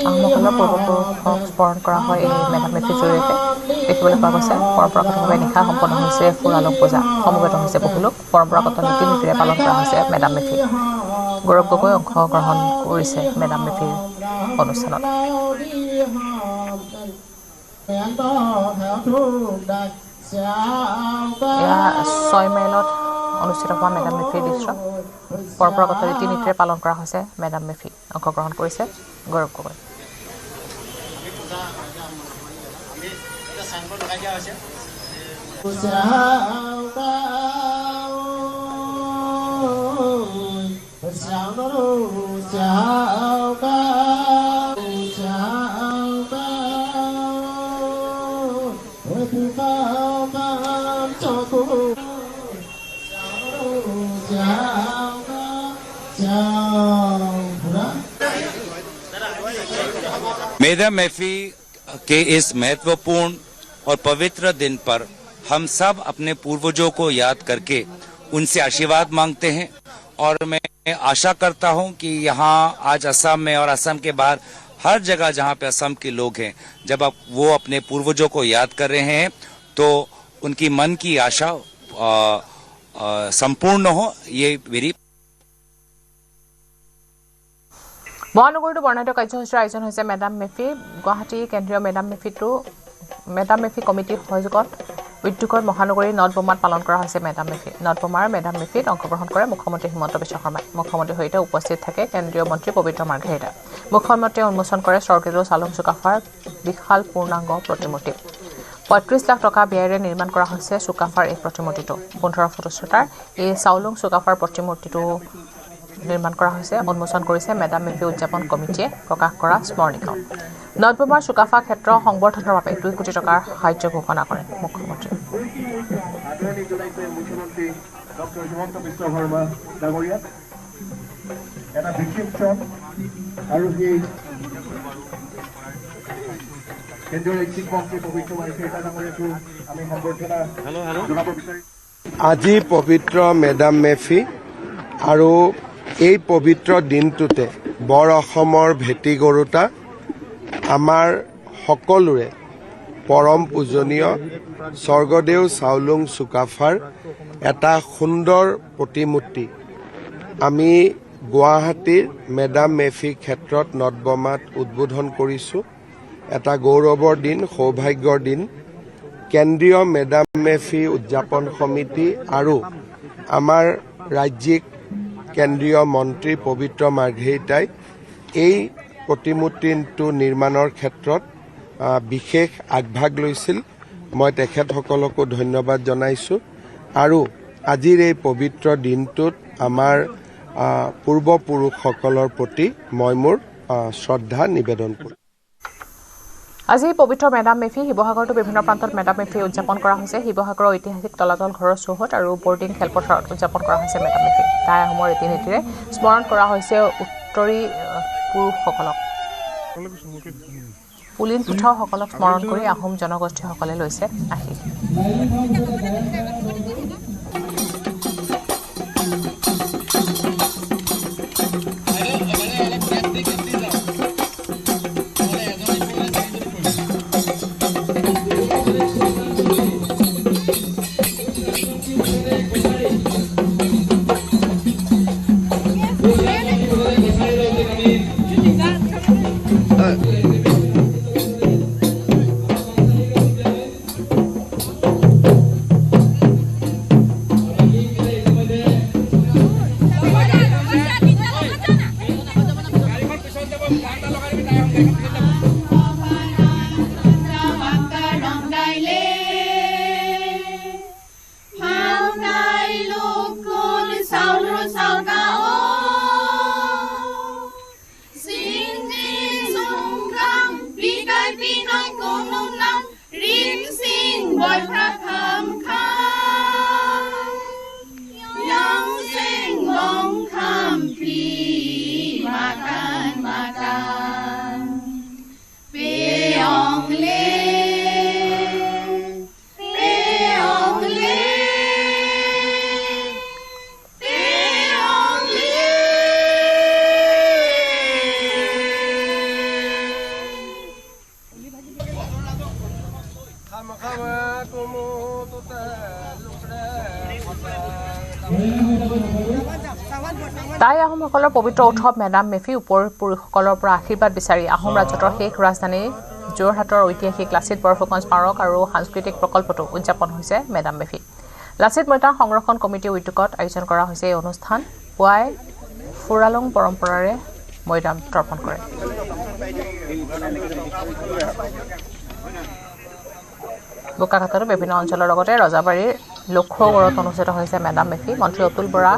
আহোমসকলৰ পূৰ্বপুৰুষক স্মৰণ কৰা হয় এই মেডাম মেফিৰ জৰিয়তে। দেখিবলৈ পোৱা গৈছে পৰম্পৰাগতভাৱে নিশা সম্পন্ন হৈছে ফুৰালং পূজা। সমবেত হৈছে বহু লোক। পৰম্পৰাগত নীতি নীতিৰে পালন কৰা হৈছে মেডাম মেফি। গৌৰৱ গগৈ অংশগ্ৰহণ কৰিছে মেডাম মেফিৰ অনুষ্ঠানত। এয়া 6 মাইলত অনুষ্ঠিত হোৱা মেডাম মেফিৰ দৃশ্য। পৰম্পৰাগত ৰীতি নীতিৰে পালন কৰা হৈছে মেডাম মেফি। অংশগ্ৰহণ কৰিছে গৌৰৱ গগৈ। मेडम मेफी के इस महत्वपूर्ण और पवित्र दिन पर हम सब अपने पूर्वजों को याद करके उनसे आशीर्वाद मांगते हैं और मैं आशा करता हूं कि यहाँ आज असम में और असम के बाहर हर जगह जहाँ पे असम के लोग हैं, जब वो अपने पूर्वजों को याद कर रहे हैं तो उनकी मन की आशा संपूर्ण हो। ये मेरी মহানগৰীতো বৰ্ণাঢ্য কাৰ্যসূচীৰ আয়োজন হৈছে মেডাম মেফি। গুৱাহাটী কেন্দ্ৰীয় মেডাম মেফি কমিটিৰ সহযোগত উদ্যোগৰ মহানগৰীৰ নটবমাত পালন কৰা হৈছে মেডাম মেফি। নটবমাৰ মেডাম মেফিত অংশগ্ৰহণ কৰে মুখ্যমন্ত্ৰী হিমন্ত বিশ্ব শৰ্মাই। মুখ্যমন্ত্ৰীৰ সৈতে উপস্থিত থাকে কেন্দ্ৰীয় মন্ত্ৰী পবিত্ৰ মাৰ্ঘেৰিটা। মুখ্যমন্ত্ৰীয়ে উন্মোচন কৰে স্বৰ্গদেউ চাউলুং চুকাফাৰ বিশাল পূৰ্ণাংগ প্ৰতিমূৰ্তি। ৩৫ লাখ টকা ব্যয়েৰে নিৰ্মাণ কৰা হৈছে চুকাফাৰ এই প্ৰতিমূৰ্তিটো। ১৫ ফুট উচ্চতাৰ এই চাউলুং চুকাফাৰ প্ৰতিমূৰ্তিটো নিৰ্মাণ কৰা হৈছে। উন্মোচন কৰিছে মেডাম মেফি উদযাপন কমিটিয়ে প্ৰকাশ কৰা স্মৰণিকাও। নটবমাৰ চুকাফা ক্ষেত্ৰ সংবৰ্ধনৰ বাবে ২ কোটি টকাৰ সাহায্য ঘোষণা কৰে মুখ্যমন্ত্ৰীয়ে। আজি পবিত্ৰ মেডাম মেফি আৰু এই পবিত্ৰ দিনটোতে বৰ অসমৰ ভেটি গৰুতা আমাৰ সকলোৰে পৰম পূজনীয় স্বৰ্গদেউ চাউলুং চুকাফাৰ এটা সুন্দৰ প্ৰতিমূৰ্তি আমি গুৱাহাটীৰ মেডাম মেফি ক্ষেত্ৰত নটবমাত উদ্বোধন কৰিছোঁ। এটা গৌৰৱৰ দিন, সৌভাগ্যৰ দিন। কেন্দ্ৰীয় মেডাম মেফি উদযাপন সমিতি আৰু আমাৰ ৰাজ্যিক কেন্দ্ৰীয় মন্ত্ৰী পবিত্ৰ মাৰ্ঘেৰিটাই এই প্ৰতিমূৰ্তিটো নিৰ্মাণৰ ক্ষেত্ৰত বিশেষ আগভাগ লৈছিল। মই তেখেতসকলকো ধন্যবাদ জনাইছোঁ আৰু আজিৰ এই পবিত্ৰ দিনটোত আমাৰ পূৰ্বপুৰুষসকলৰ প্ৰতি মই মোৰ শ্ৰদ্ধা নিবেদন কৰোঁ। আজি পবিত্ৰ মেডাম মেফি শিৱসাগৰতো বিভিন্ন প্ৰান্তত মেডাম মেফি উদযাপন কৰা হৈছে। শিৱসাগৰৰ ঐতিহাসিক তলাতল ঘৰৰ চৌহদ আৰু বৰ্ডিং খেলপথাৰত উদযাপন কৰা হৈছে মেডাম মেফি। টাই আহোমৰ ৰীতি নীতিৰে স্মৰণ কৰা হৈছে উত্তৰী পুৰুষসকলক। পুলিন পুথৰসকলক স্মৰণ কৰি আহোম জনগোষ্ঠীসকলে লৈছে আশীষ। টাই আহোমসকলৰ পবিত্ৰ উৎসৱ মেডাম মেফি উপপুৰুষসকলৰ পৰা আশীৰ্বাদ বিচাৰি আহোম ৰাজত্বৰ শেষ ৰাজধানী যোৰহাটৰ ঐতিহাসিক লাচিত বৰফুকন স্মাৰক আৰু সাংস্কৃতিক প্ৰকল্পটো উদযাপন হৈছে মেডাম মেফি। লাচিত মৈদাম সংৰক্ষণ কমিটিৰ উদ্যোগত আয়োজন কৰা হৈছে এই অনুষ্ঠান। পুৱাই ফুৰালুং পৰম্পৰাৰে মৈদাম তৰ্পণ কৰে। বোকাখাতত বিভিন্ন অঞ্চলৰ লগতে ৰজাবাৰীৰ লক্ষ্যগড়ত অনুষ্ঠিত হৈছে মেডাম মেফি। মন্ত্ৰী অতুল বৰা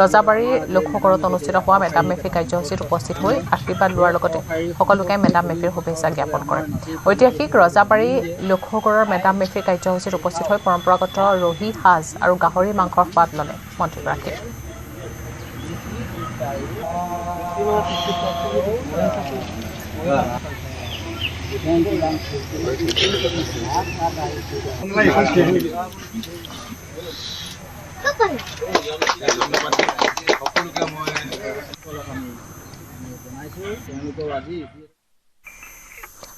ৰজাবাৰীৰ লক্ষ্যগড়ত অনুষ্ঠিত হোৱা মেডাম মেফি কাৰ্যসূচীত উপস্থিত হৈ আশীৰ্বাদ লোৱাৰ লগতে সকলোকে মেডাম মেফিৰ শুভেচ্ছা জ্ঞাপন কৰে। ঐতিহাসিক ৰজাবাৰী লক্ষ্যগড়ৰ মেডাম মেফি কাৰ্যসূচীত উপস্থিত হৈ পৰম্পৰাগত ৰহি সাজ আৰু গাহৰি মাংসৰ সোৱাদ ল'লে মন্ত্ৰীগৰাকীয়ে।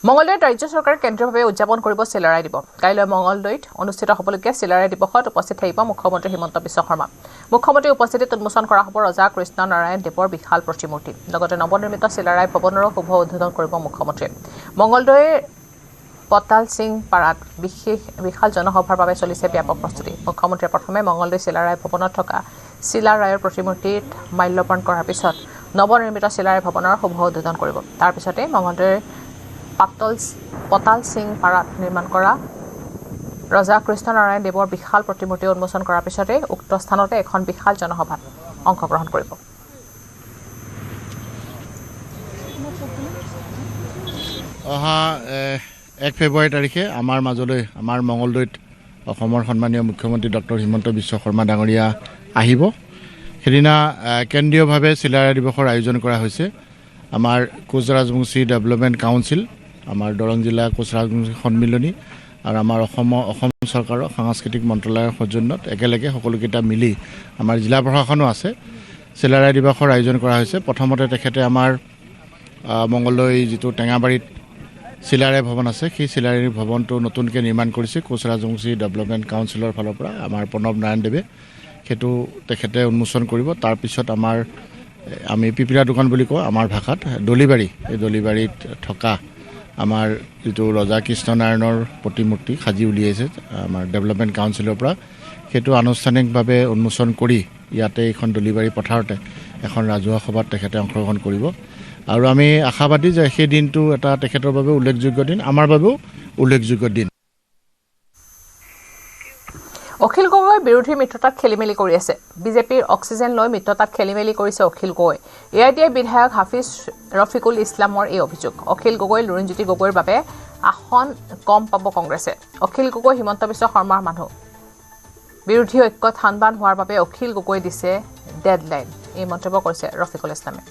মঙলদৈত ৰাজ্য চৰকাৰে কেন্দ্ৰীয়ভাৱে উদযাপন কৰিব চিলাৰায় দিৱস। কাইলৈ মঙলদৈত অনুষ্ঠিত হ'বলগীয়া চিলাৰায় দিৱসত উপস্থিত থাকিব মুখ্যমন্ত্ৰী হিমন্ত বিশ্ব শৰ্মা। মুখ্যমন্ত্ৰীৰ উপস্থিতিত উন্মোচন কৰা হ'ব ৰজা কৃষ্ণ নাৰায়ণ দেৱৰ বিশাল প্ৰতিমূৰ্তি। লগতে নৱনিৰ্মিত চিলাৰায় ভৱনৰো শুভ উদ্বোধন কৰিব মুখ্যমন্ত্ৰীয়ে। মঙলদৈৰ পতাল সিং পাৰাত বিশাল জনসভাৰ বাবে চলিছে ব্যাপক প্ৰস্তুতি। মুখ্যমন্ত্ৰীয়ে প্ৰথমে মঙলদৈ চিলাৰায় ভৱনত থকা চিলাৰায়ৰ প্ৰতিমূৰ্তিত মাল্যৰ্পণ কৰাৰ পিছত নৱনিৰ্মিত চিলাৰায় ভৱনৰ শুভ উদ্বোধন কৰিব। তাৰ পিছতে মঙলদৈৰ পতাল সিং পাৰাত নিৰ্মাণ কৰা ৰজা কৃষ্ণ নাৰায়ণ দেৱৰ বিশাল প্ৰতিমূৰ্তি উন্মোচন কৰাৰ পিছতে উক্ত স্থানতে এখন বিশাল জনসভাত অংশগ্ৰহণ কৰিব। অহা 1 ফেব্ৰুৱাৰী তাৰিখে আমাৰ মাজলৈ আমাৰ মঙলদৈত অসমৰ সন্মানীয় মুখ্যমন্ত্ৰী ডক্টৰ হিমন্ত বিশ্ব শৰ্মা ডাঙৰীয়া আহিব। সেইদিনা কেন্দ্ৰীয়ভাৱে চিলাৰায় দিৱসৰ আয়োজন কৰা হৈছে। আমাৰ কোচ ৰাজবংশী ডেভেলপমেণ্ট কাউন্সিল, আমাৰ দৰং জিলা কোচ ৰাজবংশী সন্মিলনী আৰু আমাৰ অসম চৰকাৰৰ সাংস্কৃতিক মন্ত্ৰালয়ৰ সৌজন্যত একেলগে সকলোকেইটা মিলি আমাৰ জিলা প্ৰশাসনো আছে চিলাৰায় দিৱসৰ আয়োজন কৰা হৈছে। প্ৰথমতে তেখেতে আমাৰ মঙলদৈ যিটো টেঙাবাৰীত চিলাৰায় ভৱন আছে সেই চিলাৰায় ভৱনটো নতুনকৈ নিৰ্মাণ কৰিছে কোচ ৰাজবংশী ডেভেলপমেণ্ট কাউন্সিলৰ ফালৰ পৰা আমাৰ প্ৰণৱ নাৰায়ণ দেৱে। সেইটো তেখেতে উন্মোচন কৰিব। তাৰপিছত আমি পিপিৰা দোকান বুলি কওঁ আমাৰ ভাষাত দলিবাৰী, এই দলিবাৰীত থকা আমাৰ যিটো ৰজা কৃষ্ণ নাৰায়ণৰ প্ৰতিমূৰ্তি সাজি উলিয়াইছে আমাৰ ডেভেলপমেণ্ট কাউন্সিলৰ পৰা, সেইটো আনুষ্ঠানিকভাৱে উন্মোচন কৰি ইয়াতে এইখন দলিবাৰী পথাৰতে এখন ৰাজহুৱা সভাত তেখেতে অংশগ্ৰহণ কৰিব। আৰু আমি আশাবাদী যে সেই দিনটো এটা তেখেতৰ বাবে উল্লেখযোগ্য দিন, আমাৰ বাবেও উল্লেখযোগ্য দিন। অখিল গগৈ বিৰোধীৰ মিত্ৰতাত খেলিমেলি কৰি আছে। বিজেপিৰ অক্সিজেন লৈ মিত্ৰতাত খেলিমেলি কৰিছে অখিল গগৈ। এআইডিএ বিধায়ক হাফিজ ৰফিকুল ইছলামৰ এই অভিযোগ। অখিল গগৈ লুৰিণজ্যোতি গগৈৰ বাবে আসন কম পাব কংগ্ৰেছে। অখিল গগৈ হিমন্ত বিশ্ব শৰ্মাৰ মানুহ। বিৰোধী ঐক্যত থানবান হোৱাৰ বাবে অখিল গগৈ দিছে ডেডলাইন, এই মন্তব্য কৰিছে ৰফিকুল ইছলামে।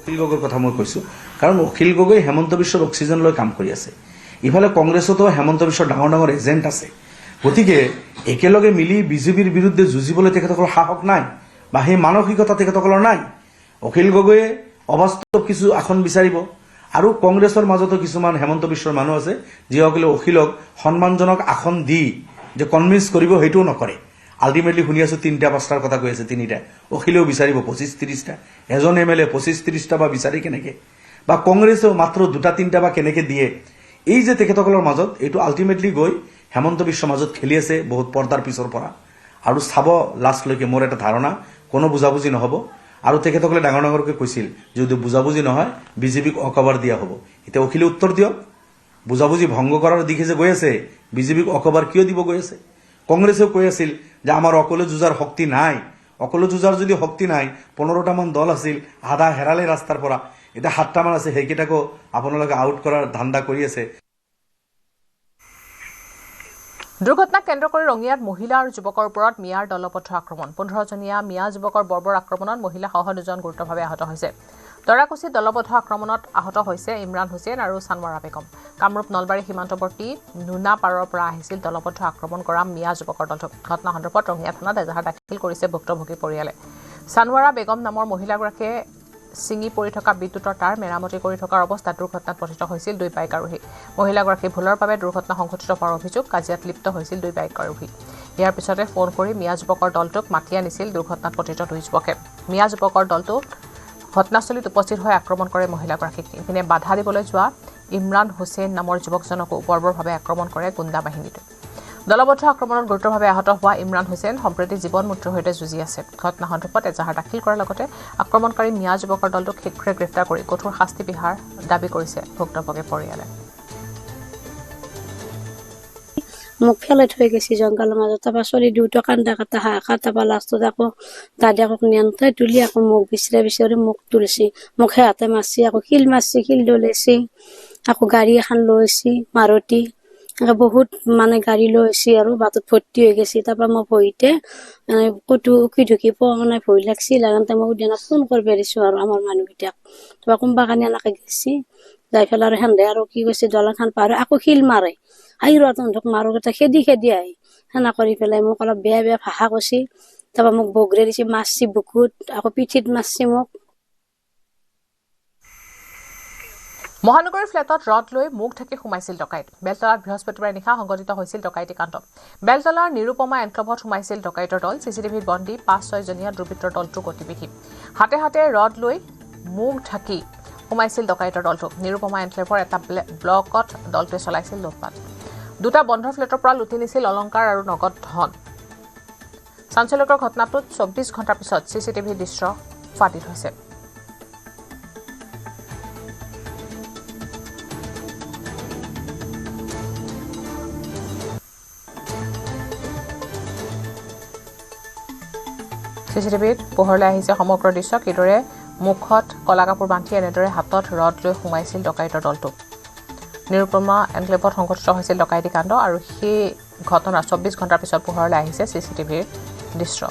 অখিল গগৈৰ কথা মই কৈছোঁ, কাৰণ অখিল গগৈ হেমন্ত বিশ্বৰ অক্সিজেন লৈ কাম কৰি আছে। ইফালে কংগ্ৰেছতো হেমন্ত বিশ্বৰ ডাঙৰ ডাঙৰ এজেণ্ট আছে। গতিকে একেলগে মিলি বিজেপিৰ বিৰুদ্ধে যুঁজিবলৈ তেখেতসকলৰ সাহস নাই বা সেই মানসিকতা তেখেতসকলৰ নাই। অখিল গগৈয়ে অবাস্তৱ কিছু আসন বিচাৰিব আৰু কংগ্ৰেছৰ মাজতো কিছুমান হেমন্ত বিশ্বৰ মানুহ আছে যিসকলে অখিলক সন্মানজনক আসন দি যে কনভিন্স কৰিব সেইটোও নকৰে। আল্টিমেটলি শুনি আছো 3টা-5টাৰ কথা কৈ আছে, 3টা। অখিলেও বিচাৰিব 25-30টা, এজন MLA 25-30টা বা বিচাৰি কেনেকে, বা কংগ্ৰেছেও মাত্ৰ 2-3টা বা কেনেকে দিয়ে। এই যে তেখেতসকলৰ মাজত এইটো আল্টিমেটলি গৈ হেমন্ত বিশ্বৰ মাজত খেলি আছে বহুত পৰ্দাৰ পিছৰ পৰা। আৰু চাব লাষ্টলৈকে মোৰ এটা ধাৰণা কোনো বুজাবুজি নহ'ব। আৰু তেখেতসকলে ডাঙৰ ডাঙৰকৈ কৈছিল যদি বুজাবুজি নহয় বিজেপিক অকবাৰ দিয়া হ'ব। এতিয়া অখিলে উত্তৰ দিয়ক, বুজাবুজি ভংগ কৰাৰ দিশে যে গৈ আছে বিজেপিক অকবাৰ কিয় দিব গৈ আছে? কংগ্ৰেছেও কৈ আছিল যে আমাৰ অকলে যুঁজাৰ শক্তি নাই। অকলে যুঁজাৰ যদি শক্তি নাই, 15টামান দল আছিল, আধা হেৰালে ৰাস্তাৰ পৰা, এতিয়া 7টামান আছে, সেইকেইটাকো আপোনালোকে আউট কৰাৰ ধান্দা কৰি আছে। দুৰ্ঘটনাক কেন্দ্ৰ কৰি ৰঙিয়াত মহিলা আৰু যুৱকৰ ওপৰত মিয়াৰ দলবদ্ধ আক্ৰমণ। 15জনীয়া মিয়া যুৱকৰ বৰ্বৰ আক্ৰমণত মহিলাসহ 2জন গুৰুতৰভাৱে আহত হৈছে। দৰাকুছিত দলবদ্ধ আক্ৰমণত আহত হৈছে ইমৰান হুছেইন আৰু চানৱাৰা বেগম। কামৰূপ নলবাৰী সীমান্তৱৰ্তী নুনা পাৰৰ পৰা আহিছিল দলবদ্ধ আক্ৰমণ কৰা মিয়া যুৱকৰ দলটো। ঘটনা সন্দৰ্ভত ৰঙিয়া থানাত এজাহাৰ দাখিল কৰিছে ভুক্তভোগী পৰিয়ালে। সানৱাৰা বেগম নামৰ মহিলাগৰাকীয়ে ছিঙি পৰি থকা বিদ্যুতৰ তাঁৰ মেৰামতি কৰি থকাৰ অৱস্থাত দুৰ্ঘটনাত পতিত হৈছিল 2 বাইক আৰোহী মহিলাগৰাকী ভুলৰ বাবে দুৰ্ঘটনা সংঘটিত হোৱাৰ অভিযোগ কাজিয়াত লিপ্ত হৈছিল 2 বাইক আৰোহী ইয়াৰ পিছতে ফোন কৰি মিয়া যুৱকৰ দলটোক মাতি আনিছিল দুৰ্ঘটনাত পতিত 2 যুৱকে মিয়া যুৱকৰ দলটোক ঘটনাস্থলীত উপস্থিত হৈ আক্ৰমণ কৰে মহিলাগৰাকীক ইপিনে বাধা দিবলৈ যোৱা ইমৰান হুছেইন নামৰ যুৱকজনকো বৰ্বৰভাৱে আক্ৰমণ কৰে গুণ্ডা বাহিনীটোৱে দলবদ্ধ আক্ৰমণত গুৰুতৰভাৱে আহত হোৱা ইমৰান হুছেইন সম্প্ৰতি জীৱন মৃত্যুৰ সৈতে যুঁজি আছে ঘটনা সন্দৰ্ভত এজাহাৰ দাখিল কৰাৰ লগতে আক্ৰমণকাৰী মিয়া যুৱকৰ দলটোক শীঘ্ৰে গ্ৰেপ্তাৰ কৰি কঠোৰ শাস্তি বিহাৰ দাবী কৰিছে ভুক্তভোগী পৰিয়ালে মোক ফেলাই থৈ গৈছে জংঘলৰ মাজত তাৰপৰা চলি দুটা কান্দা কাটা হাহাকাৰ তাৰপৰা লাষ্টত আকৌ দাদাকক নিয়ন্ত্ৰণ তুলি আকৌ মোক বিচাৰি মোক তুলিছে মোক সিহঁতে মাৰিছে আকৌ শিল মাৰিছে শিল দলিয়াইছে আকৌ গাড়ী এখন লৈছে মাৰুতি বহুত মানে গাড়ী লৈছে আৰু বাটত ভৰ্তি হৈ গৈছে তাৰপৰা মই ভয়তে ক'তো উকি ঢুকি পোৱা নাই ভয় লাগছে লাগতে মই উদিনা ফোন কৰিব দিছোঁ আৰু আমাৰ মানুহকেইটাক তাৰপৰা কোনোবা কাৰণে এনেকৈ গৈছে যাই পেলাই আৰু সেন্দে আৰু কি কৈছে দলংখন পাৰ আকৌ শিল মাৰে আহি ৰতন্ধক মাৰোকেইটা খেদি আহি সেনা কৰি পেলাই মোক অলপ বেয়া ভাষা কৈছে তাৰপৰা মোক বগৰে দিছে মাৰছি বুকুত আকৌ পিঠিত মাৰছি মোক মহানগৰীৰ ফ্লেটত ৰড লৈ মুখ ঢাকি সোমাইছিল ডকাইত বেলতলাত বৃহস্পতিবাৰে নিশা সংঘটিত হৈছিল ডকাইতি কাণ্ড বেলতলাৰ নিৰুপমা এনক্লভত সোমাইছিল ডকাইতৰ দল চিচিটিভিত বন্দী 5-6 জনীয়া দুৰ্বৃত্তৰ দলটোৰ গতিবিধি হাতে হাতে ৰড লৈ মুখ ঢাকি সোমাইছিল ডকাইতৰ দলটো নিৰুপমা এনক্লেভৰ এটা ব্লকত দলটোৱে চলাইছিল লুটপাট দুটা বন্ধ ফ্লেটৰ পৰা লুটি নিছিল অলংকাৰ আৰু নগদ ধন চাঞ্চল্যকৰ ঘটনাটোত 24 ঘণ্টাৰ পিছত চিচিটিভি দৃশ্য ফাদিল হৈছে চিচিটিভিত পোহৰলৈ আহিছে সমগ্ৰ দৃশ্য কিদৰে মুখত কলা কাপোৰ বান্ধি এনেদৰে হাতত ৰড লৈ সোমাইছিল ডকাইতৰ দলটো নিৰুপমা এনক্লেভত সংঘটিত হৈছিল ডকাইতি কাণ্ড আৰু সেই ঘটনাৰ 24 ঘণ্টাৰ পিছত পোহৰলৈ আহিছে চিচিটিভিৰ দৃশ্য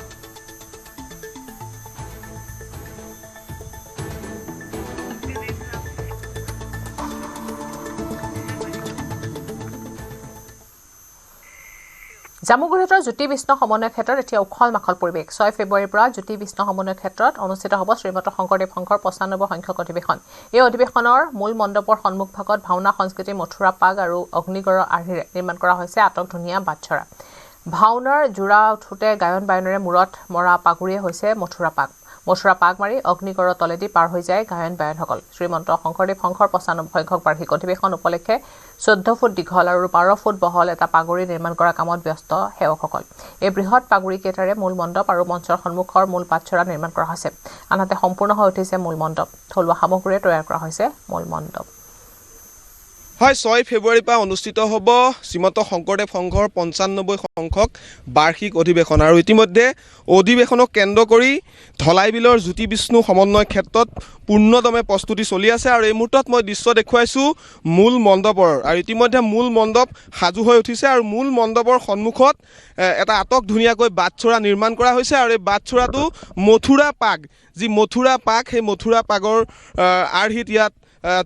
জামুগুৰিহতৰ জ্যোতি বিষ্ণু সমন্বয় ক্ষেত্ৰত এতিয়া উখল মাখল পৰিৱেশ 6 ফেব্ৰুৱাৰীৰ পৰা জ্যোতি বিষ্ণু সমন্বয় ক্ষেত্ৰত অনুষ্ঠিত হ'ব শ্ৰীমন্ত শংকৰদেৱ সংঘৰ 95 সংখ্যক অধিৱেশন এই অধিৱেশনৰ মূল মণ্ডপৰ সন্মুখভাগত ভাওনা সংস্কৃতি মথুৰা পাগ আৰু অগ্নিগড়ৰ আৰ্হিৰে নিৰ্মাণ কৰা হৈছে আটক ধুনীয়া বাটছৰা ভাওনাৰ জোৰা উঠোতে গায়ন বায়নেৰে মূৰত মৰা পাগুৰিয়ে হৈছে মথুৰা পাগ মাৰি অগ্নিগড়ৰ তলেদি পাৰ হৈ যায় গায়ন বায়নসকল শ্ৰীমন্ত শংকৰদেৱ সংঘৰ 95 সংখ্যক বাৰ্ষিক অধিৱেশন উপলক্ষে 14 ফুট দীঘল আৰু 12 ফুট বহল এটা পাগুৰি নিৰ্মাণ কৰা কামত ব্যস্ত সেৱকসকল এই বৃহৎ পাগুৰি কেইটাৰে মূল মণ্ডপ আৰু মঞ্চৰ সন্মুখৰ মূল পাটছৰা নিৰ্মাণ কৰা হৈছে আনহাতে সম্পূৰ্ণ হৈ উঠিছে মূল মণ্ডপ থলুৱা সামগ্ৰীৰে তৈয়াৰ কৰা হৈছে মূল মণ্ডপ হয় 6 ফেব্ৰুৱাৰীৰ পৰা অনুষ্ঠিত হ'ব শ্ৰীমন্ত শংকৰদেৱ সংঘৰ 95 সংখ্যক বাৰ্ষিক অধিৱেশন আৰু ইতিমধ্যে অধিৱেশনক কেন্দ্ৰ কৰি ধলাইবিলৰ জ্যোতি বিষ্ণু সমন্বয় ক্ষেত্ৰত পূৰ্ণদমে প্ৰস্তুতি চলি আছে আৰু এই মুহূৰ্তত মই দৃশ্য দেখুৱাইছোঁ মূল মণ্ডপৰ আৰু ইতিমধ্যে মূল মণ্ডপ সাজু হৈ উঠিছে আৰু মূল মণ্ডপৰ সন্মুখত এটা আটক ধুনীয়াকৈ বাটছৰা নিৰ্মাণ কৰা হৈছে আৰু এই বাটছৰাটো মথুৰা পাগ যি মথুৰা পাগ সেই মথুৰা পাগৰ আৰ্হিত ইয়াত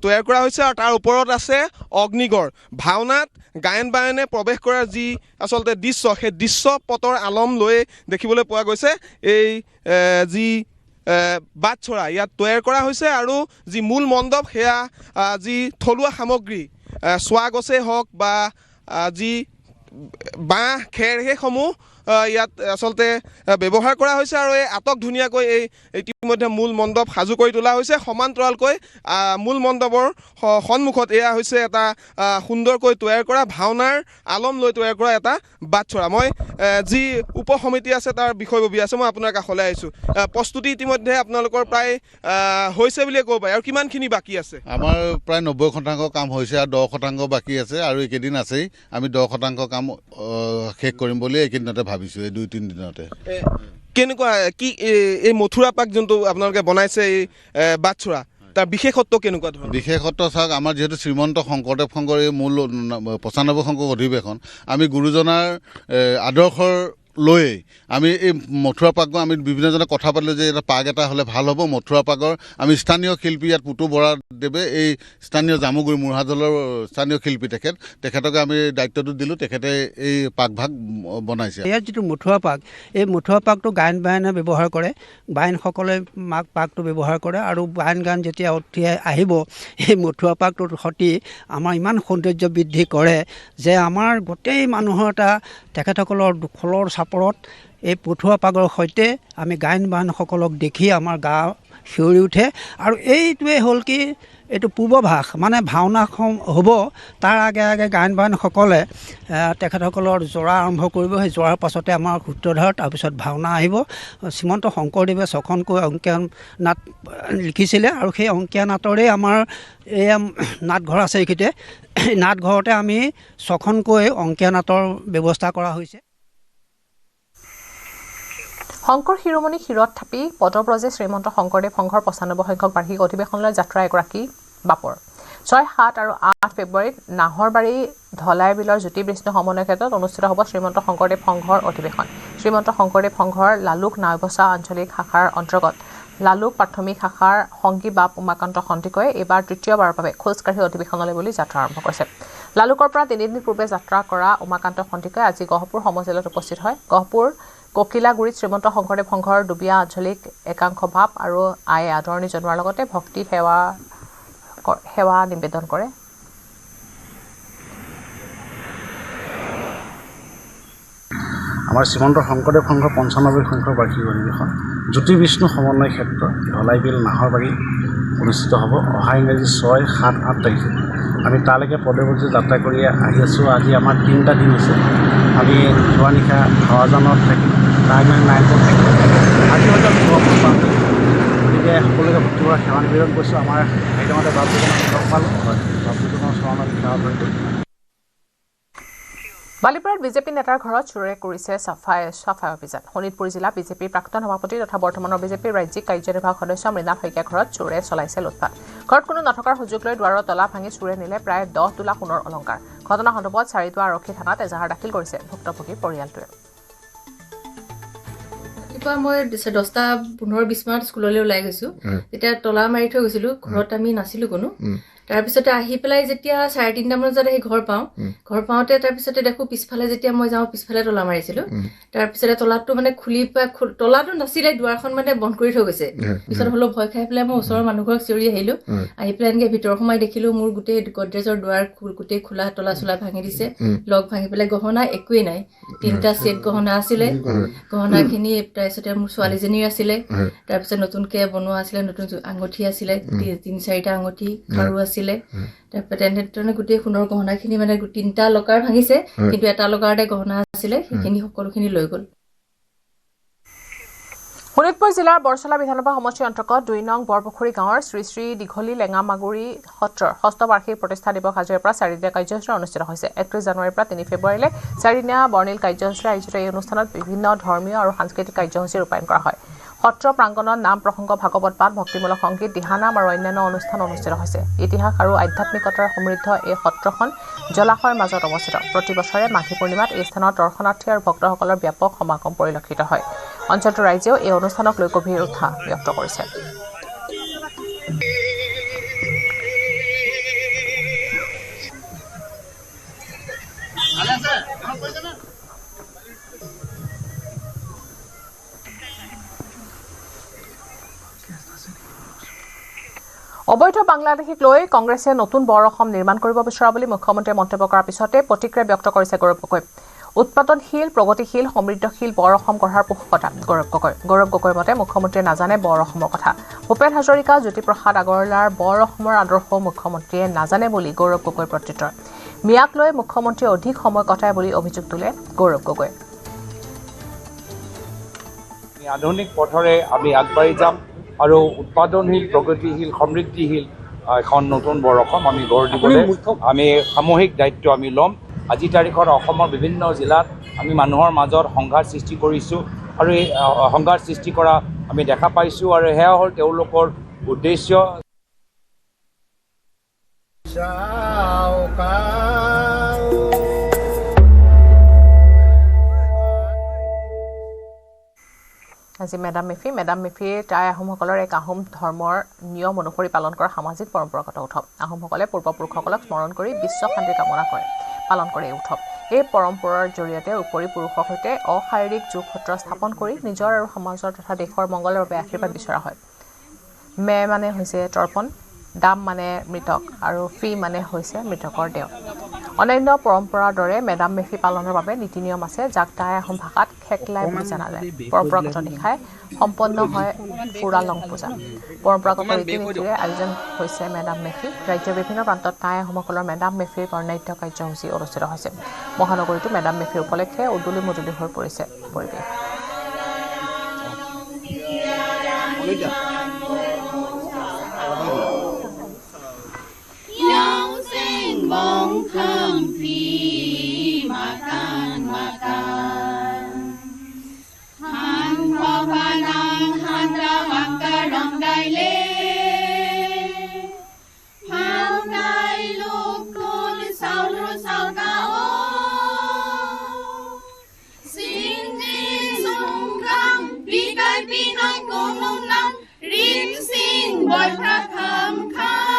তৈয়াৰ কৰা হৈছে আৰু তাৰ ওপৰত আছে অগ্নিগড় ভাওনাত গায়ন বায়নে প্ৰৱেশ কৰাৰ যি আচলতে দৃশ্য সেই দৃশ্যপটৰ আলম লৈ দেখিবলৈ পোৱা গৈছে এই যি বাটছৰা ইয়াত তৈয়াৰ কৰা হৈছে আৰু যি মূল মণ্ডপ সেয়া যি থলুৱা সামগ্ৰী চোৱা গছেই হওক বা যি বাঁহ খেৰ সেইসমূহ ইয়াত আচলতে ব্যৱহাৰ কৰা হৈছে আৰু এই আটক ধুনীয়াকৈ এই ইতিমধ্যে মূল মণ্ডপ সাজু কৰি তোলা হৈছে সমান্তৰালকৈ মূল মণ্ডপৰ সন্মুখত এয়া হৈছে এটা সুন্দৰকৈ তৈয়াৰ কৰা ভাওনাৰ আলম লৈ তৈয়াৰ কৰা এটা বাটছৰা মই যি উপ সমিতি আছে তাৰ বিষয়ববী আছে মই আপোনাৰ কাষলৈ আহিছোঁ প্ৰস্তুতি ইতিমধ্যে আপোনালোকৰ প্ৰায় হৈছে বুলিয়ে ক'ব পাৰি আৰু কিমানখিনি বাকী আছে আমাৰ প্ৰায় 90% কাম হৈছে আৰু 10% বাকী আছে আৰু এইকেইদিন আছেই আমি 10% কাম শেষ কৰিম বুলি এইকেইদিনতে ভাবিছোঁ এই 2-3 দিনতে কেনেকুৱা কি এই মথুৰা পাক যোনটো আপোনালোকে বনাইছে এই বাটছৰা তাৰ বিশেষত্ব কেনেকুৱা ধৰণৰ বিশেষত্ব চাওক আমাৰ যিহেতু শ্ৰীমন্ত শংকৰদেৱ সংঘৰ এই মূল 95 সংখ্যক অধিৱেশন আমি গুৰুজনাৰ আদৰ্শৰ লৈয়ে আমি এই মথুৰা পাৰ্ক আমি বিভিন্নজনে কথা পাতিলোঁ যে এটা পাৰ্ক এটা হ'লে ভাল হ'ব। মথুৰা পাৰ্কৰ আমি স্থানীয় শিল্পী ইয়াত পুতু বৰাদেৱে এই স্থানীয় জামুগুৰি মুঢ়াদলৰ স্থানীয় শিল্পী তেখেতকে আমি দায়িত্বটো দিলোঁ। তেখেতে এই পাৰ্কভাগ বনাইছে। ইয়াত যিটো মথুৰা পাৰ্ক, এই মথুৰা পাৰ্কটো গায়ন বায়নে ব্যৱহাৰ কৰে, বায়নসকলে পাৰ্কটো ব্যৱহাৰ কৰে আৰু গান যেতিয়া উঠি আহিব এই মথুৰা পাৰ্কটোৰ সৈতে আমাৰ ইমান সৌন্দৰ্য বৃদ্ধি কৰে যে আমাৰ গোটেই মানুহৰ এটা তেখেতসকলৰ খোলৰ চাপৰত এই মথুৰা পাৰ্কৰ সৈতে আমি গায়ন বায়নসকলক দেখি আমাৰ গা শিয়ৰি উঠে। আৰু এইটোৱে হ'ল কি এইটো পূৰ্বভাস, মানে ভাওনা হ'ব তাৰ আগে আগে গায়ন বায়নসকলে তেখেতসকলৰ জোৰা আৰম্ভ কৰিব। সেই জোৰাৰ পাছতে আমাৰ সূত্ৰধাৰ, তাৰপিছত ভাওনা আহিব। শ্ৰীমন্ত শংকৰদেৱে 6খনকৈ অংকীয়া নাট লিখিছিলে আৰু সেই অংকীয়া নাটৰে আমাৰ এই নাটঘৰ আছে। এইখিনিতে নাটঘৰতে আমি 6খনকৈ অংকীয়া নাটৰ ব্যৱস্থা কৰা হৈছে। শংকৰ শিৰোমণি শিৰত থাপি পদব্ৰজে শ্ৰীমন্ত শংকৰদেৱ সংঘৰ 95 সংখ্যক বাৰ্ষিক অধিৱেশনলৈ যাত্ৰা এগৰাকী বাপৰ 6, 7 আৰু 8 ফেব্ৰুৱাৰীত নাহৰবাৰী ধলাই বিলৰ জ্যোতি বিষ্ণু সমন্বয় ক্ষেত্ৰত অনুষ্ঠিত হ'ব শ্ৰীমন্ত শংকৰদেৱ সংঘৰ অধিৱেশন। শ্ৰীমন্ত শংকৰদেৱ সংঘৰ লালুক নাওবছা আঞ্চলিক শাখাৰ অন্তৰ্গত লালুক প্ৰাথমিক শাখাৰ সংগী বাপ উমাকান্ত সন্দিকৈয়ে এইবাৰ তৃতীয়বাৰৰ বাবে খোজকাঢ়ি অধিৱেশনলৈ বুলি যাত্ৰা আৰম্ভ কৰিছে। লালুকৰ পৰা 3 দিন পূৰ্বে যাত্ৰা কৰা উমাকান্ত সন্দিকৈয়ে আজি গহপুৰ সমজিলত উপস্থিত হয়। গহপুৰ ককিলাগুৰিত শ্ৰীমন্ত শংকৰদেৱ সংঘৰ ডুবিয়া আঞ্চলিক একাংশ ভাৱ আৰু আয়ে আদৰণি জনোৱাৰ লগতে ভক্তি সেৱা নিবেদন কৰে। আমাৰ শ্ৰীমন্ত শংকৰদেৱ সংঘৰ 95 সংখ্যক বাৰ্ষিক অধিৱেশন জ্যোতি বিষ্ণু সমন্বয় ক্ষেত্ৰ ধলাইবিল নাহৰবাৰী অনুষ্ঠিত হ'ব অহা ইংৰাজী 6, 7, 8 তাৰিখে। আমি তালৈকে পদব্ৰজে যাত্ৰা কৰি আহি আছোঁ। আজি আমাৰ 3টা দিন হৈছে। আমি যোৱা নিশা হাৱাজানত থাকিলোঁ, তাৰ মানে নাইটত থাকিলোঁ। আজি হয়তো আমি গহপুৰ পাম। গতিকে সকলোকে ভক্তি কৰা সেৱা নিবেদন কৰিছোঁ। আমাৰ সেইসময়তে বাপুজনক লগ পালোঁ, বাপুজনৰ চৰণত সেৱা কৰিলোঁ। বালিপাৰাত বিজেপি নেতাৰ ঘৰত চোৰে কৰিছে চাফাই অভিযান। শোণিতপুৰ জিলা বিজেপিৰ প্ৰাক্তন সভাপতি তথা বৰ্তমানৰ বিজেপিৰ ৰাজ্যিক কাৰ্যনিৰ্বাহক সদস্য মৃণাল শইকীয়াৰ ঘৰত চোৰে চলাইছে লুটপাট। ঘৰত কোনো নথকাৰ সুযোগ লৈ দুৱাৰৰ তলা ভাঙি চোৰে নিলে প্ৰায় 10 তোলা সোণৰ অলংকাৰ। ঘটনা সন্দৰ্ভত চাৰিদুৱাৰ আৰক্ষী থানাত এজাহাৰ দাখিল কৰিছে ভুক্তভোগীৰ পৰিয়ালটোৱে। ৰাতিপুৱা মই 10:15-20 মানত স্কুললৈ ওলাই গৈছোঁ। তেতিয়া তলা মাৰি থৈ গৈছিলোঁ, ঘৰত আমি নাছিলোঁ কোনো। তাৰপিছতে আহি পেলাই যেতিয়া 3:30 বজাত আহি ঘৰ পাওঁতে তাৰপিছতে দেখোঁ পিছফালে যেতিয়া মই যাওঁ পিছফালে তলা মাৰিছিলোঁ। তাৰপিছতে তলাটো মানে তলাটো নাছিলে, দুৱাৰখন মানে বন্ধ কৰি থৈ গৈছে। পিছত হ'লেও ভয় খাই পেলাই মই ওচৰৰ মানুহঘৰক চিঞৰি আহিলোঁ। আহি পেলাই এনেকৈ ভিতৰ সোমাই দেখিলোঁ মোৰ গোটেই গডৰেজৰ দুৱাৰ গোটেই খোলা, তলা চলা ভাঙি দিছে, লগ ভাঙি পেলাই গহনা একোৱেই নাই। 3টা ছেট গহনা আছিলে, গহনাখিনি তাৰপিছতে মোৰ ছোৱালীজনীৰ আছিলে, তাৰপিছত নতুনকৈ বনোৱা আছিলে, নতুন আঙুঠি আছিলে, 3-4টা আঙুঠি, খাৰু আছিলে। তাৰপৰা তেনেধৰণে গোটেই সোণৰ গহনাখিনি মানে 3টা লকাৰ ভাঙিছে, কিন্তু এটা লকাৰতে গহনা আছিলে, সেইখিনি সকলোখিনি লৈ গ'ল। শোণিতপুৰ জিলাৰ বৰচলা বিধানসভা সমষ্টিৰ অন্তৰ্গত 2 নং বৰপুখুৰী গাঁৱৰ শ্ৰী শ্ৰী দীঘলী লেঙামাগুৰি সত্ৰৰ 6ষ্ঠ বাৰ্ষিক প্ৰতিষ্ঠা দিৱস আজিৰ পৰা 4দিনীয়া কাৰ্যসূচী অনুষ্ঠিত হৈছে। 31 জানুৱাৰীৰ পৰা 3 ফেব্ৰুৱাৰীলৈ 4দিনীয়া বৰ্ণিল কাৰ্যসূচীৰে আয়োজিত এই অনুষ্ঠানত বিভিন্ন ধৰ্মীয় আৰু সাংস্কৃতিক কাৰ্যসূচী ৰূপায়ণ কৰা হয়। সত্ৰ প্ৰাংগণত নাম প্ৰসংগ, ভাগৱত পাঠ, ভক্তিমূলক সংগীত, দিহানাম আৰু অন্যান্য অনুষ্ঠান অনুষ্ঠিত হৈছে। ইতিহাস আৰু আধ্যাত্মিকতাৰ সমৃদ্ধ এই সত্ৰখন জলাশয়ৰ মাজত অৱস্থিত। প্ৰতি বছৰে মাঘী পূৰ্ণিমাত এই স্থানত দৰ্শনাৰ্থী আৰু ভক্তসকলৰ ব্যাপক সমাগম পৰিলক্ষিত হয়। অঞ্চলটোৰ ৰাইজেও এই অনুষ্ঠানক লৈ গভীৰ উৎসাহ ব্যক্ত কৰিছে। অবৈধ বাংলাদেশীক লৈ কংগ্ৰেছে নতুন বৰ অসম নিৰ্মাণ কৰিব বিচৰা বুলি মুখ্যমন্ত্ৰীয়ে মন্তব্য কৰাৰ পিছতে প্ৰতিক্ৰিয়া ব্যক্ত কৰিছে গৌৰৱ গগৈ। উৎপাদনশীল, প্ৰগতিশীল, সমৃদ্ধশীল বৰ অসম গঢ়াৰ পোষকতা গৌৰৱ গগৈৰ মতে মুখ্যমন্ত্ৰীয়ে নাজানে বৰ অসমৰ কথা। ভূপেন হাজৰিকা, জ্যোতিপ্ৰসাদ আগৰৱালাৰ বৰ অসমৰ আদৰ্শও মুখ্যমন্ত্ৰীয়ে নাজানে বুলি গৌৰৱ গগৈৰ প্ৰত্যুত্তৰ। মিয়াক লৈ মুখ্যমন্ত্ৰীয়ে অধিক সময় কটায় বুলি অভিযোগ তোলে গৌৰৱ গগৈ। আধুনিক পথৰে আমি আগবাঢ়ি যাম আৰু উৎপাদনশীল, প্ৰগতিশীল, সমৃদ্ধিশীল এখন নতুন বৰ অসম আমি গঢ় দিবলৈ আমি সামূহিক দায়িত্ব আমি ল'ম। আজি তাৰিখত অসমৰ বিভিন্ন জিলাত আমি মানুহৰ মাজত সংঘাত সৃষ্টি কৰিছোঁ আৰু এই সংঘাত সৃষ্টি কৰা আমি দেখা পাইছোঁ আৰু সেয়া হ'ল তেওঁলোকৰ উদ্দেশ্য। আজি মেডাম মেফি টাই আহোমসকলৰ এক আহোম ধৰ্মৰ নিয়ম অনুসৰি পালন কৰা সামাজিক পৰম্পৰাগত উৎসৱ আহোমসকলে পূৰ্বপুৰুষসকলক স্মৰণ কৰি বিশ্ব শান্তি কামনা কৰে পালন কৰে এই উৎসৱ এই পৰম্পৰাৰ জৰিয়তে উপৰি পুৰুষৰ সৈতে অশাৰীৰিক যোগসূত্ৰ স্থাপন কৰি নিজৰ আৰু সমাজৰ তথা দেশৰ মংগলৰ বাবে আশীৰ্বাদ বিচৰা হয় মে মানে হৈছে তৰ্পণ দাম মানে মৃতক আৰু ফি মানে হৈছে মৃতকৰ দেও অন্যান্য পৰম্পৰাৰ দৰে মেডাম মেফি পালনৰ বাবে নীতি নিয়ম আছে যাক টাই আহোম ভাষাত খেকলাই বুলি জনা যায় পৰম্পৰাগত নিশাই সম্পন্ন হয় ফুৰালং পূজা পৰম্পৰাগত ৰীতি নীতিৰে আয়োজন হৈছে মেডাম মেফি ৰাজ্যৰ বিভিন্ন প্ৰান্তত টাই আহোমসকলৰ মেডাম মেফিৰ বৰ্ণাঢ্য কাৰ্যসূচী অনুষ্ঠিত হৈছে মহানগৰীতো মেডাম মেফিৰ উপলক্ষে উদুলি মুদুলি হৈ পৰিছে পৰিৱেশ Bong kham phi makan Han ho panang han ra wang ka rong dai le Han dai luk kun sao lu sao ka o Sin di sung kham pi kai pi nai kong nong nang rin sin boy pra kham kham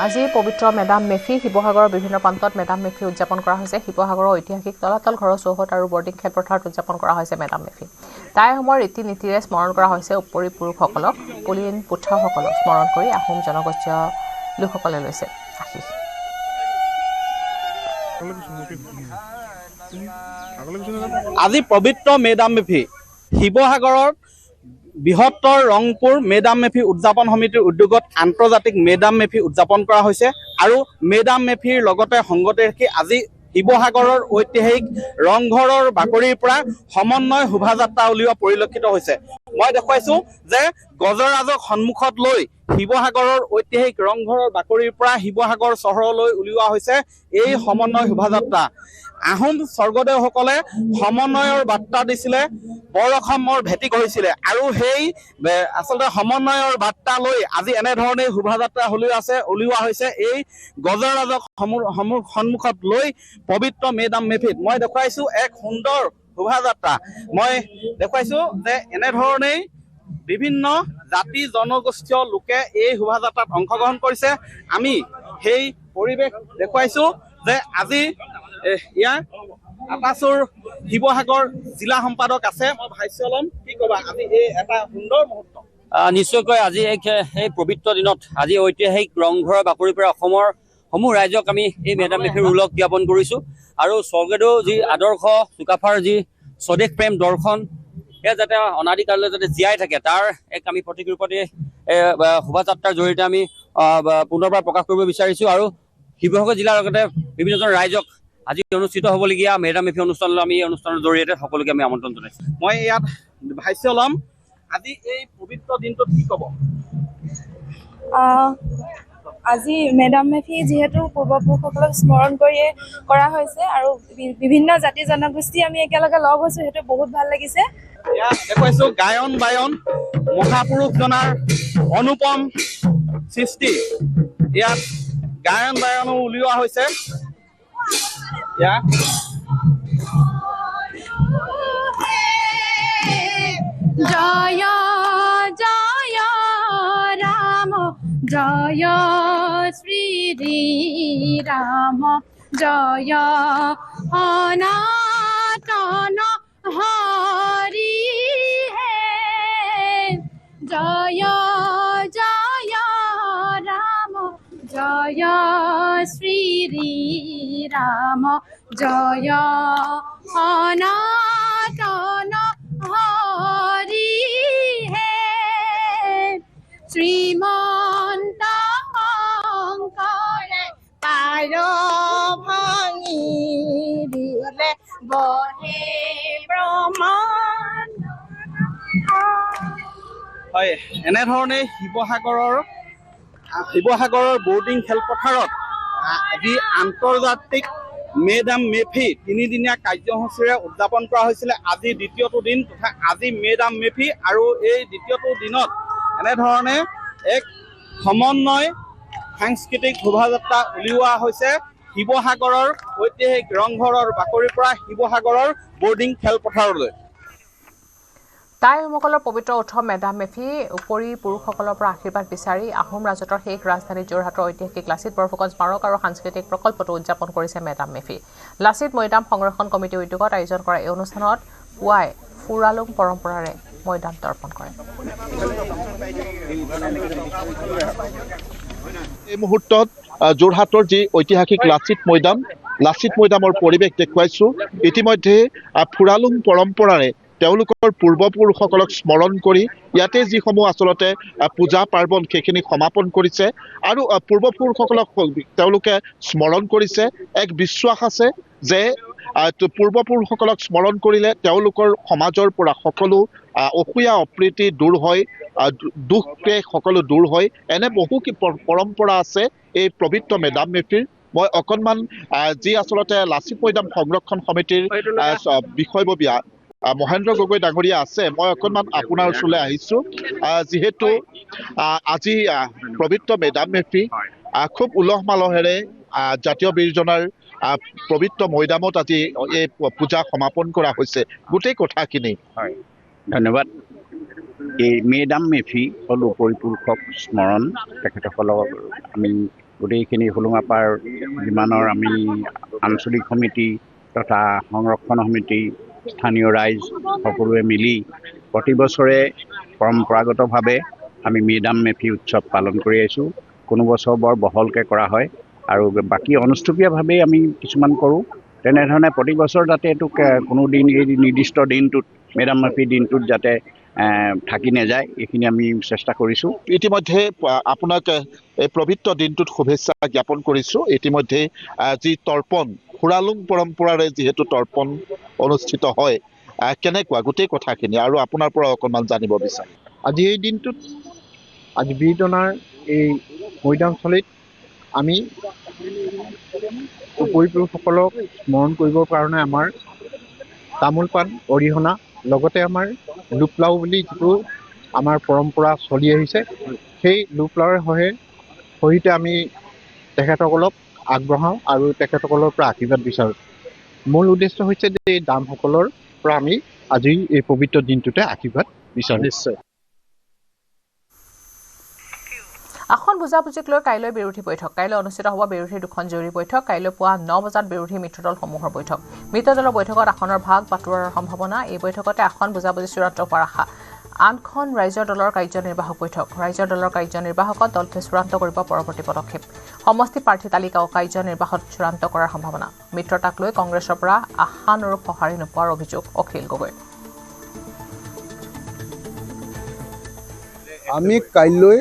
আজি পবিত্ৰ madam মেফি শিৱসাগৰৰ বিভিন্ন প্ৰান্তত madam মেফি উদযাপন কৰা হৈছে শিৱসাগৰৰ ঐতিহাসিক তলাতল ঘৰৰ চৌহদ আৰু বৰ্ডিং খেলপথাৰত উদযাপন কৰা হৈছে মেডাম মেফি টাই আহোমৰ ৰীতি নীতিৰে স্মৰণ কৰা হৈছে উপৰি পুৰুষসকলক পুলিন পুত্ৰসকলক স্মৰণ কৰি আহোম জনগোষ্ঠীয় লোকসকলে লৈছে আশীষ আজি পবিত্ৰ মেডাম মেফি শিৱসাগৰত বৃহত্তৰ ৰংপুৰ মেডাম মেফি উদযাপন সমিতিৰ উদ্যোগত আন্তৰ্জাতিক মেডাম মেফি উদযাপন কৰা হৈছে আৰু মেডাম মেফিৰ লগতে সংগতি ৰাখি আজি শিৱসাগৰৰ ঐতিহাসিক ৰংঘৰৰ বাকৰিৰ পৰা সমন্বয় শোভাযাত্ৰা উলিওৱা পৰিলক্ষিত হৈছে মই দেখুৱাইছো যে গজৰাজক সন্মুখত লৈ শিৱসাগৰৰ ঐতিহাসিক ৰংঘৰৰ বাকৰিৰ পৰা শিৱসাগৰ চহৰলৈ উলিওৱা হৈছে এই সমন্বয় শোভাযাত্ৰা আহোম স্বৰ্গদেউসকলে সমন্বয়ৰ বাৰ্তা দিছিলে বৰ অসমৰ ভেটি কৰিছিলে আৰু সেই আচলতে সমন্বয়ৰ বাৰ্তা লৈ আজি এনেধৰণে শোভাযাত্ৰা উলিওৱা হৈছে এই গজৰাজক সন্মুখত লৈ পবিত্ৰ মেডাম মেফিত মই দেখুৱাইছো এক সুন্দৰ শোভাযাত্ৰা মই দেখুৱাইছো যে এনেধৰণেই বিভিন্ন জাতি জনগোষ্ঠীয় লোকে এই শোভাযাত্ৰাত অংশগ্ৰহণ কৰিছে আমি সেই পৰিৱেশ দেখুৱাইছো যে আজি ইয়াৰ আপাচুৰ শিৱসাগৰ জিলা সম্পাদক আছে মই ভাষ্য ল'ম কি ক'বা আজি এই এটা সুন্দৰ মুহূৰ্ত নিশ্চয়কৈ আজি এই পবিত্ৰ দিনত আজি ঐতিহাসিক ৰংঘৰৰ বাকৰিৰ পৰা অসমৰ সমূহ ৰাইজক আমি এই মেডাম মেফিৰ ওলগ জ্ঞাপন কৰিছোঁ আৰু স্বৰ্গদেউ যি আদৰ্শ চুকাফাৰ যি স্বদেশ প্ৰেম দৰ্শন এয়া যাতে অনাদিকাললৈ যাতে জীয়াই থাকে তাৰ এক আমি প্ৰতীক ৰূপতে শোভাযাত্ৰাৰ জৰিয়তে আমি পুনৰবাৰ প্ৰকাশ কৰিব বিচাৰিছোঁ আৰু শিৱসাগৰ জিলাৰ লগতে বিভিন্নজন ৰাইজক আজি অনুষ্ঠিত হ'বলগীয়া মেডাম মেফি অনুষ্ঠানলৈ আমি এই অনুষ্ঠানৰ জৰিয়তে সকলোকে আমি আমন্ত্ৰণ জনাইছোঁ মই ইয়াত ভাষ্য ল'ম আজি এই পবিত্ৰ দিনটোত কি ক'ব আজি মেডাম মেফি যিহেতু পূৰ্বপুৰুষসকলক স্মৰণ কৰিয়ে কৰা হৈছে আৰু বিভিন্ন জাতি জনগোষ্ঠী আমি একেলগে লগ হৈছোঁ সেইটো বহুত ভাল লাগিছে ইয়াত দেখুৱাইছোঁ গায়ন বায়ন মহাপুৰুষজনাৰ অনুপম সৃষ্টি ইয়াত গায়ন বায়নো উলিওৱা হৈছে জয় জয় ৰাম জয় শ্ৰী ৰাম জয় সনাতন হৰি হে জয় জয় ৰাম জয় শ্ৰী ৰাম জয় সনাতন হৰি হে শ্ৰীমন্ত শংকৰে পাৰ ভাঙি দিলে বহে ব্ৰহ্মাণ্ড হয় এনেধৰণে শিৱসাগৰৰ বৰ্ডিং খেলপথাৰত আজি আন্তৰ্জাতিক মেডাম মেফি 3দিনীয়া কাৰ্যসূচীৰে উদযাপন কৰা হৈছিলে। আজি দ্বিতীয়টো দিন তথা আজি মেডাম মেফি আৰু এই দ্বিতীয়টো দিনত এনেধৰণে এক সমন্বয় সাংস্কৃতিক শোভাযাত্ৰা উলিওৱা হৈছে শিৱসাগৰৰ ঐতিহাসিক ৰংঘৰৰ বাকৰিৰ পৰা শিৱসাগৰৰ বৰ্ডিং খেলপথাৰলৈ। টাই আহোমসকলৰ পবিত্ৰ উৎসৱ মেডাম মেফি উপৰি পুৰুষসকলৰ পৰা আশীৰ্বাদ বিচাৰি আহোম ৰাজত্বৰ শেষ ৰাজধানী যোৰহাটৰ ঐতিহাসিক লাচিত বৰফুকন স্মাৰক আৰু সাংস্কৃতিক প্ৰকল্পটো উদযাপন কৰিছে মেডাম মেফি। লাচিত মৈদাম সংৰক্ষণ কমিটিৰ উদ্যোগত আয়োজন কৰা এই অনুষ্ঠানত পুৱাই ফুৰালুং পৰম্পৰাৰে মৈদাম তৰ্পণ কৰে। এই মুহূৰ্তত যোৰহাটৰ যি ঐতিহাসিক লাচিত মৈদামৰ পৰিৱেশ দেখুৱাইছো। ইতিমধ্যে ফুৰালুং পৰম্পৰাৰে তেওঁলোকৰ পূৰ্বপুৰুষসকলক স্মৰণ কৰি ইয়াতে যিসমূহ আচলতে পূজা পাৰ্বণ সেইখিনি সমাপন কৰিছে আৰু পূৰ্বপুৰুষসকলক তেওঁলোকে স্মৰণ কৰিছে। এক বিশ্বাস আছে যে পূৰ্বপুৰুষসকলক স্মৰণ কৰিলে তেওঁলোকৰ সমাজৰ পৰা সকলো অসূয়া অপ্ৰীতি দূৰ হয়, দুখ ক্লেশ সকলো দূৰ হয়। এনে বহু পৰম্পৰা আছে এই পবিত্ৰ মেডাম মেফিৰ। মই অকণমান যি আচলতে লাচিত মৈদাম সংৰক্ষণ সমিতিৰ বিষয়ববীয়া মহেন্দ্ৰ গগৈ ডাঙৰীয়া আছে, মই অকণমান আপোনাৰ ওচৰলৈ আহিছোঁ। যিহেতু আজি পবিত্ৰ মেডাম মেফি খুব উলহ মালহেৰে জাতীয় বীৰজনাৰ পবিত্ৰ মৈদামত আজি এই পূজা সমাপন কৰা হৈছে। গোটেই কথাখিনি হয়, ধন্যবাদ। এই মেডাম মেফি হ'ল উপৰিপুৰুষক স্মৰণ। তেখেতসকলক আমি গোটেইখিনি হোলোঙাপাৰ যিমানৰ আমি আঞ্চলিক সমিতি তথা সংৰক্ষণ সমিতি স্থানীয় ৰাইজ সকলোৱে মিলি প্ৰতি বছৰে পৰম্পৰাগতভাৱে আমি মেডাম মেফি উৎসৱ পালন কৰি আহিছোঁ। কোনো বছৰ বৰ বহলকৈ কৰা হয় আৰু বাকী অনুষ্টুপীয়াভাৱেই আমি কিছুমান কৰোঁ। তেনেধৰণে প্ৰতি বছৰ যাতে এইটো কোনো দিন এই নিৰ্দিষ্ট দিনটোত মেডাম মেফি দিনটোত যাতে থাকি নাযায় এইখিনি আমি চেষ্টা কৰিছোঁ। ইতিমধ্যে আপোনাক এই পবিত্ৰ দিনটোত শুভেচ্ছা জ্ঞাপন কৰিছোঁ। ইতিমধ্যে যি তৰ্পণ ফুৰালুং পৰম্পৰাৰে যিহেতু তৰ্পণ অনুষ্ঠিত হয়, কেনেকুৱা গোটেই কথাখিনি আৰু আপোনাৰ পৰা অকণমান জানিব বিচাৰোঁ। আজি এই দিনটোত আজি বীৰজনাৰ এই মৈদামস্থলীত আমি উপৰিপুৰুষসকলক স্মৰণ কৰিবৰ কাৰণে আমাৰ তামোল পাণ অৰিহণা লগতে আমাৰ লোপলাও বুলি যিটো আমাৰ পৰম্পৰা চলি আহিছে, সেই লোপলাওৰ সহিতে আমি তেখেতসকলক আগবঢ়াওঁ আৰু তেখেতসকলৰ পৰা আশীৰ্বাদ বিচাৰোঁ। মূল উদ্দেশ্য হৈছে যে এই দামসকলৰ পৰা আমি আজি এই পবিত্ৰ দিনটোতে আশীৰ্বাদ বিচাৰোঁ। নিশ্চয়। আসন বুজাবুজিক লৈ কাইলৈ বিৰোধী বৈঠক। কাইলৈ অনুষ্ঠিত হ'ব বিৰোধীৰ দুখন জৰুৰী বৈঠক। কাইলৈ পুৱা 9 বজাত বিৰোধী মিত্ৰদলসমূহৰ বৈঠক। মিত্ৰদলৰ বৈঠকত আসনৰ ভাগ বাটোৱাৰাৰ সম্ভাৱনা। এই বৈঠকতে আসন বুজাবুজি চূড়ান্ত হোৱাৰ আশা। আনখন ৰাইজৰ দলৰ কাৰ্যনিৰ্বাহক বৈঠক। ৰাইজৰ দলৰ কাৰ্যনিৰ্বাহকত দলটোৱে চূড়ান্ত কৰিব পৰৱৰ্তী পদক্ষেপ। সমষ্টি প্ৰাৰ্থী তালিকাও কাৰ্যনিৰ্বাহত চূড়ান্ত কৰাৰ সম্ভাৱনা। মিত্ৰতাক লৈ কংগ্ৰেছৰ পৰা আশানুৰূপ সঁহাৰি নোপোৱাৰ অভিযোগ অখিল গগৈ। আমি কাইলৈ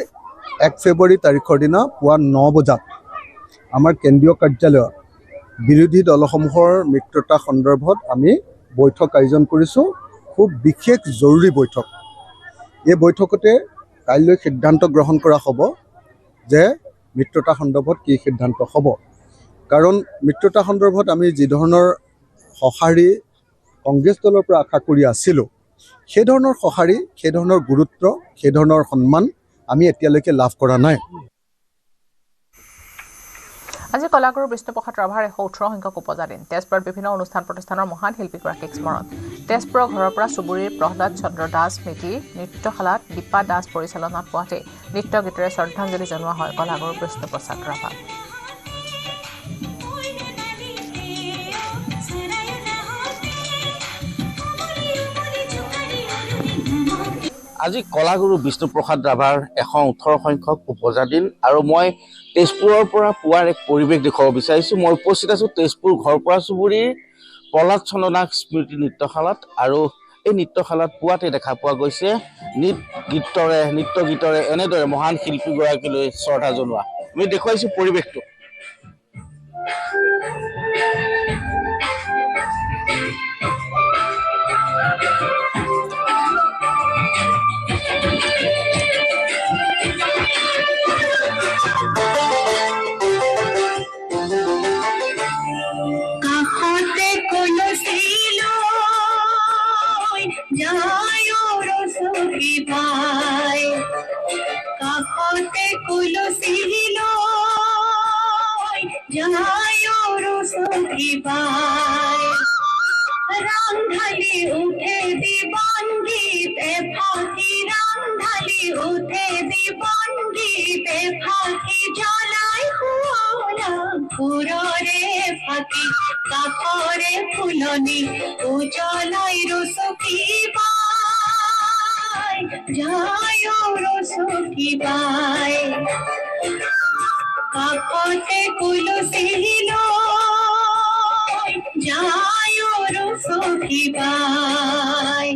1 ফেব্ৰুৱাৰী তাৰিখৰ দিনা পুৱা 9 বজাত আমাৰ কেন্দ্ৰীয় কাৰ্যালয়ত বিৰোধী দলসমূহৰ মিত্ৰতা সন্দৰ্ভত আমি বৈঠক আয়োজন কৰিছোঁ। খুব বিশেষ জৰুৰী বৈঠক। এই বৈঠকতে কাইলৈ সিদ্ধান্ত গ্ৰহণ কৰা হ'ব যে মিত্ৰতা সন্দৰ্ভত কি সিদ্ধান্ত হ'ব। কাৰণ মিত্ৰতা সন্দৰ্ভত আমি যি ধৰণৰ সঁহাৰি কংগ্ৰেছ দলৰ পৰা আশা কৰি আছিলোঁ, সেই ধৰণৰ সঁহাৰি, সেই ধৰণৰ গুৰুত্ব, সেই ধৰণৰ সন্মান আমি এতিয়ালৈকে লাভ কৰা নাই। আজি কলাগুৰু বিষ্ণুপ্ৰসাদ ৰাভাৰ 118 সংখ্যক উপজা দিন। তেজপুৰত বিভিন্ন অনুষ্ঠান প্ৰতিষ্ঠানৰ মহান শিল্পীগৰাকীক স্মৰণ। তেজপুৰৰ ঘৰৰ পৰা চুবুৰীৰ প্ৰহ্লাদ চন্দ্ৰ দাস স্মৃতি নৃত্যশালাত দীপা দাস পৰিচালনাত পুৱাতে নৃত্য গীতেৰে শ্ৰদ্ধাঞ্জলি জনোৱা হয় কলাগুৰু বিষ্ণুপ্ৰসাদ ৰাভাক। আজি কলাগুৰু বিষ্ণুপ্ৰসাদ ৰাভাৰ 118 সংখ্যক উপজা দিন আৰু মই তেজপুৰৰ পৰা পুৱাৰ এক পৰিৱেশ দেখুৱাব বিচাৰিছোঁ। মই উপস্থিত আছোঁ তেজপুৰ ঘৰ পৰা চুবুৰীৰ প্ৰহ্লাদ চন্দ্ৰ দাস স্মৃতি নৃত্যশালাত আৰু এই নৃত্যশালাত পুৱাতে দেখা পোৱা গৈছে নৃত্য গীতৰে এনেদৰে মহান শিল্পীগৰাকীলৈ শ্ৰদ্ধা জনোৱা। আমি দেখুৱাইছোঁ পৰিৱেশটো। যায় রসকি পায় কাকতে কুলসী লয় যায় রসকি পায় রামঢালি উঠে দিবান গীতে ফাঁকি রামঢালি উঠে দিবান গীতে ফাঁকি জ্বলায় ফুলা ফুররে ফাঁকি কাপড়ে ফুলনি উজ্জ্বলাই রসকি পায় যায় রসকি পায় কাপড়ে কুলসী লয় যায় রসকি পায়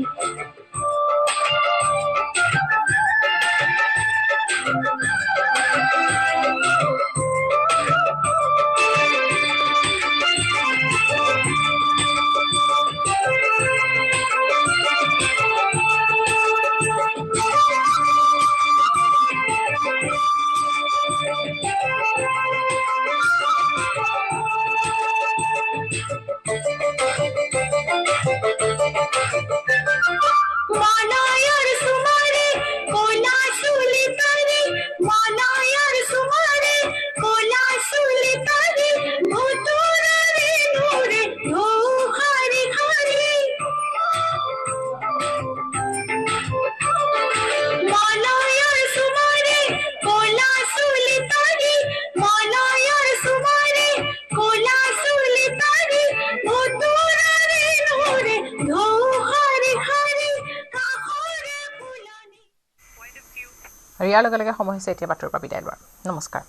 মালায়ার সুমারে কোলা শুলি তারে মালায়ার সুমারে কোলা শুলি তারে ভুতুরে নূরে ধো হারি হারি মালায়ার সুমারে কোলা শুলি তারে মালায়ার সুমারে কোলা শুলি তারে ভুতুরে নূরে ধো হারি হারি আৰু ইয়াৰ লগে লগে সময় হৈছে এতিয়া বাতৰিৰ পৰা বিদায় লোৱাৰ নমস্কাৰ